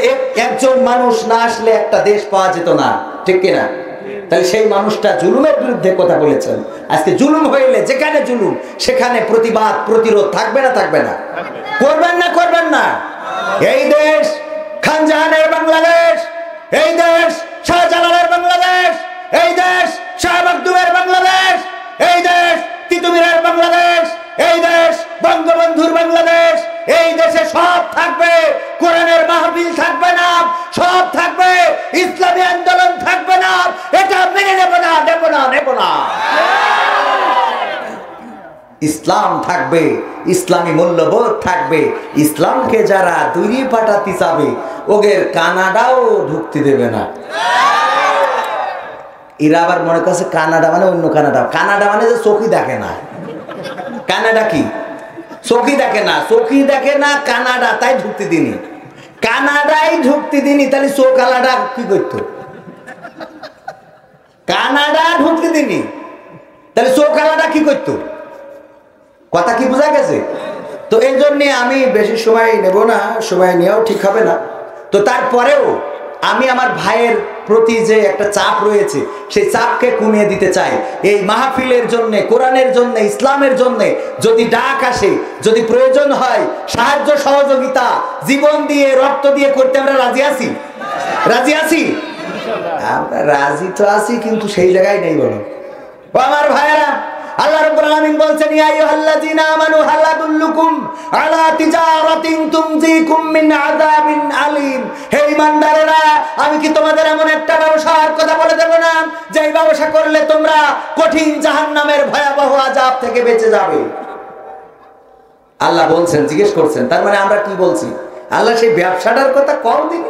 [SPEAKER 1] একজন মানুষ না আসলে একটা দেশ পাওয়া যেত না, ঠিক কিনা? তাহলে সেই মানুষটা জুলুমের বিরুদ্ধে কথা বলেছেন। আজকে জুলুম হইলে যেখানে জুলুম সেখানে প্রতিবাদ প্রতিরোধ থাকবে না? থাকবে না? করবেন না? করবেন না? এই দেশ খান জাহানের বাংলাদেশ, এই দেশ শাহজালালের বাংলাদেশ, এই দেশ শাহ মাকদুমের বাংলাদেশ, এই দেশ তিতুমিরের বাংলাদেশ, এই দেশ বঙ্গবন্ধুর বাংলাদেশ। এই দেশে সব থাকবে, কোরআনের মাহফিল থাকবে না, সব থাকবে, ইসলামী আন্দোলন থাকবে না। এটা মেনে নেব না, নেব না, নেব না। ইসলাম থাকবে, ইসলামী মূল্যবোধ থাকবে। ইসলামকে যারা দূরে পাঠাতে চাবে ওদের কানাডাও ঢুকতে দেবে না। এরা আবার মনে করছে কানাডা মানে অন্য কানাডা। কানাডা মানে যে চোখই দেখে না। কানাডা কি? চোখই দেখে না, চোখই দেখে না কানাডা, তাই ঢুকতে দিনি। কানাডাই ঢুকতে দিনি, তাহলে চোখ আলাদা কি করতো? কানাডা ঢুকতে দিনি, তাহলে চোখ আলাদা কি করতো? কথা কি বোঝা গেছে? তো এই জন্য আমি বেশি সময় নেব না, সময় নেওয়াও ঠিক হবে না। তো তারপরেও আমি আমার ভাইয়ের প্রতি যে একটা চাপ রয়েছে সেই চাপকে কমিয়ে দিতে চাই। এই মাহফিলের জন্য, কোরআনের জন্য, ইসলামের জন্য যদি ডাক আসে, যদি প্রয়োজন হয় সাহায্য সহযোগিতা জীবন দিয়ে রক্ত দিয়ে করতে আমরা রাজি আছি। রাজি আছি? আমরা রাজি তো আছি, কিন্তু সেই জায়গায় নেই। বলো ও আমার ভাইয়েরা, আল্লাহ রাব্বুল আলামিন বলছেন ইয়া আইয়ুহাল্লাযীনা আমানু হাল আদুল্লুকুম আলা তিজারাতিন তুমজিকুম মিন আযাবিন আলীম। হে ঈমানদারেরা, আমি কি তোমাদের এমন একটা ব্যবসার কথা বলে দেব না যেই ব্যবসা করলে তোমরা কঠিন জাহান্নামের ভয়াবহ আযাব থেকে বেঁচে যাবে? আল্লাহ বলছেন, জিজ্ঞেস করছেন, তার মানে আমরা কি বলছি? আল্লাহ সেই ব্যবসাটার কথা কম দিন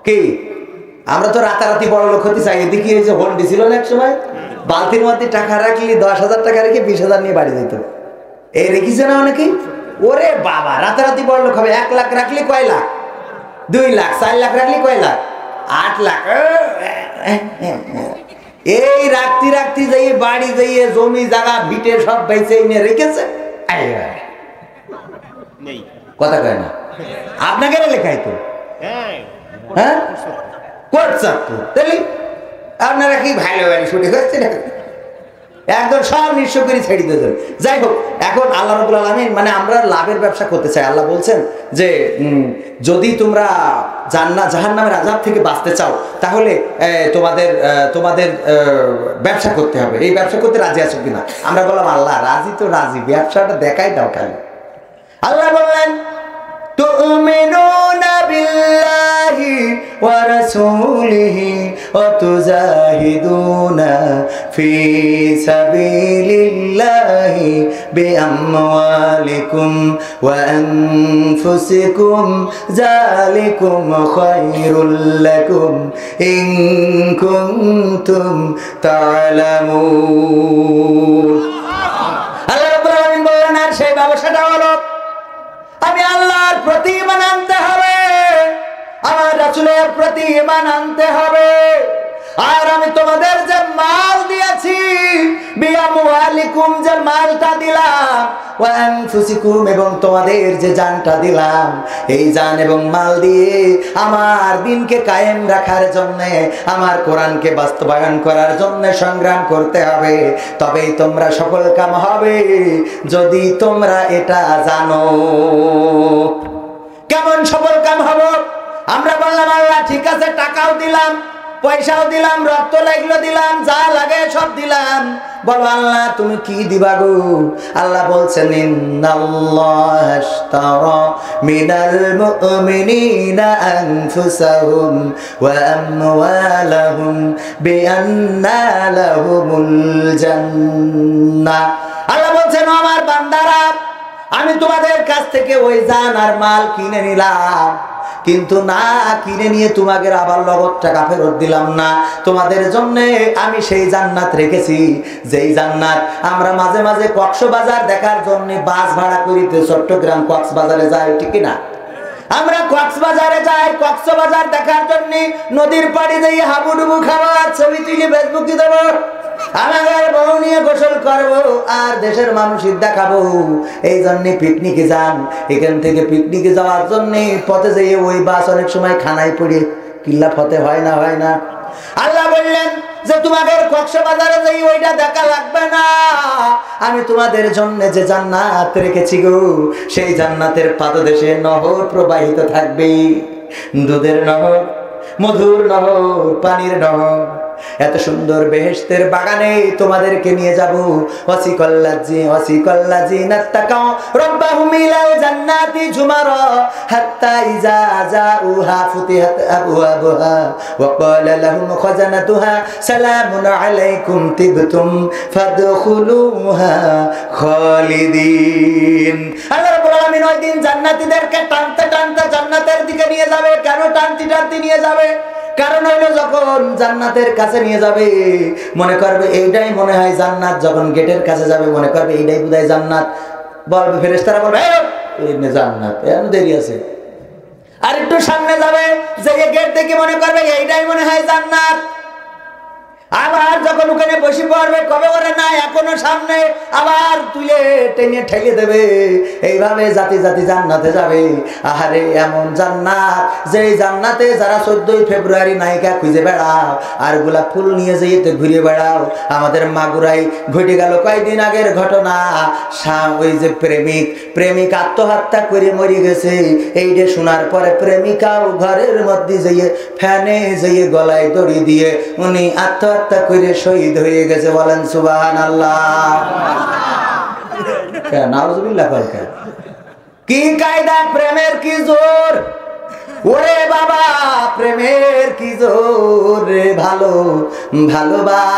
[SPEAKER 1] কি? আমরা তো রাতারাতি বড় লোক হতে চাই। এদিকে এই যে হন্ডি ছিল না এক সময়, বালতির মধ্যে টাকা রাখলি 10,000 টাকা রেখে 20,000 নিয়ে বাড়ি যেত। এই রেখেছে না অনেকেই? ওরে বাবা, রাতারাতি বড় লোক হবে। 1 লাখ রাখলি কয় লাখ? 2 লাখ। 4 লাখ রাখলি কয় লাখ? 8 লাখ। এই রাখতে রাখতে যাইয়ে বাড়ি যাইয়ে জমি জায়গা ভিটে সব বেঁচে এনে রেখেছে। কথা কয় না? আপনাকে লেখাই তো, হ্যাঁ করছে। তাহলে আপনারা কি ভালো ভালো শুনে হচ্ছে না? একদম সব নিঃস্ব করে ছেড়ে দিয়েছেন। যাই হোক, এখন আল্লাহ রাব্বুল আলামিন মানে আমরা লাভের ব্যবসা করতে চাই। আল্লাহ বলছেন যে যদি তোমরা জাহান্নামের আযাব থেকে বাঁচতে চাও তাহলে তোমাদের ব্যবসা করতে হবে। এই ব্যবসা করতে রাজি আছো কিনা? আমরা বললাম আল্লাহ রাজি তো রাজি, ব্যবসাটা দেখাই দাও খালি। আল্লাহ বললেন তুমিনুনা বিল্লাহি ওয়া রাসূলিহি ওয়া তুজাহিদুনা ফি সাবিলিল্লাহি বিআমওয়ালিকুম ওয়া আনফুসিকুম যালিকুম খায়রুল লাকুম ইন কুনতুম তা'লামুন। আল্লাহ রাব্বুল আলামিন বলেন, আর সেই ব্যবসাটা হলো আমি আল্লাহর প্রতি ঈমান আনতে হবে, আমার রাসূলের প্রতি ঈমান আনতে হবে। আর আমি তোমাদের যে মাল দিয়েছি, বিআমওয়ালিকুম, যে মালটা দিলাম, ওয়া আনফুসিকুম, এবং তোমাদের যে জানটা দিলাম, এই জান এবং মাল দিয়ে আমার দিনকে কায়েম রাখার জন্য, আমার কোরআনকে বাস্তবায়ন করার জন্য সংগ্রাম করতে হবে। তবেই তোমরা সফল কাম হবে, যদি তোমরা এটা জানো। কেমন সফল কাম হব? আমরা বললাম আল্লাহ ঠিক আছে, টাকাও দিলাম, পয়সাও দিলাম, রক্ত লাগলো দিলাম, যা লাগে সব দিলাম। বলো আল্লাহ তুমি কি দিবা গো? আল্লাহ বলছেন ইন্নাল্লাহা আশতারা মিনাল মুমিনিনা আনফুসাহুম ওয়া আমওয়ালাহুম বিআন্না লাহুমুল জান্নাহ। আল্লাহ বলছেন আমার বান্দারা, আমি তোমাদের কাছ থেকে ওই জান আর মাল কিনে নিলাম, কিন্তু না কিনে নিয়ে তোমাদের আবার নগদ টাকা ফেরত দিলাম না। তোমাদের জন্য আমি সেই জান্নাত রেখেছি, যেই জান্নাত আমরা মাঝে মাঝে কক্সবাজার দেখার জন্য বাস ভাড়া করিতে চট্টগ্রাম কক্সবাজারে যাই, ঠিক না? আমরা কক্সবাজারে যাই কক্সবাজার দেখার জন্য, নদীর পাড়ে যাই হাবুডুবু খাওয়া, ছবি তুলে ফেসবুকে দেবো। আমার বউ নিয়ে গোসল করবো আর দেশের মানুষের দেখাবো। এই জন্য পিকনিকে যান। এখান থেকে পিকনিকে যাওয়ার জন্য পথে যেয়ে ওই বাস অনেক সময় খানায় পড়ে কিল্লা ফতে হয় না, হয় না। আল্লাহ বললেন যে তোমাদের কক্সবাজারে যাই ওইটা দেখা লাগবে না, আমি তোমাদের জন্য যে জান্নাত রেখেছি গো, সেই জান্নাতের পাদদেশে নহর প্রবাহিত থাকবে, দুধের নহর, মধুর নহর, পানির নহর। এত সুন্দর বেহেশতের বাগানে তোমাদেরকে নিয়ে যাব। ওয়াসিকাল্লাযিনা তাকাউ রাব্বাহুম ইলাল জান্নাতি যুমারা হাত্তা ইযা জাউহা ফুতিহাত আবওয়াবুহা ওয়া ক্বালা লাহুম খাজানাতুহা সালামুন আলাইকুম তিবতুম ফাদখুলুহা খালিদিন। আল্লাহ রাব্বুল আলামিন ওই দিন জান্নাতীদেরকে টানতে টানতে জান্নাতের দিকে নিয়ে যাবে। কেন টানতে টানতে নিয়ে যাবে? কারণ হইলো যখন জান্নাতের কাছে নিয়ে যাবে মনে করবে এইটাই মনে হয় জান্নাত। যখন গেটের কাছে যাবে মনে করবে এইটাই বোধহয় জান্নাত। বলবে ফেরেশতারা বলবে এই জান্নাত, এর দেরি আছে। আর একটু সামনে যাবে যে গেট দেখে মনে করবে এইটাই মনে হয় জান্নাত। আবার যখন ওখানে বসে পড়বে কবে ওরে না এখনো সামনে, আবার তুলে টেনে ঠেলে দেবে। এইভাবে জাতি জাতি জান্নাতে যাবে। আহারে এমন জান্নাত যে জান্নাতে যারা 14 ফেব্রুয়ারি নায়িকা খুঁজে বেড়াও আর গোলাপ ফুল নিয়ে যেতে ঘুরে বেড়াও। আমাদের মাগুরাই ঘটে গেল কয়েকদিন আগের ঘটনা। ওই যে প্রেমিক আত্মহত্যা করে মরে গেছে। এইটা শোনার পরে প্রেমিকাও ঘরের মধ্যে যেয়ে ফ্যানে যেয়ে গলায় দড়ি দিয়ে উনি আত্মহত্যা করে শহীদ হয়ে গেছে। বলেন সুবহানাল্লাহ। নাউজুবিল্লাহ। কি কায়দা, প্রেমের কি জোর! ওরে বাবা প্রেমের কি জোর রে! ভালোবাসা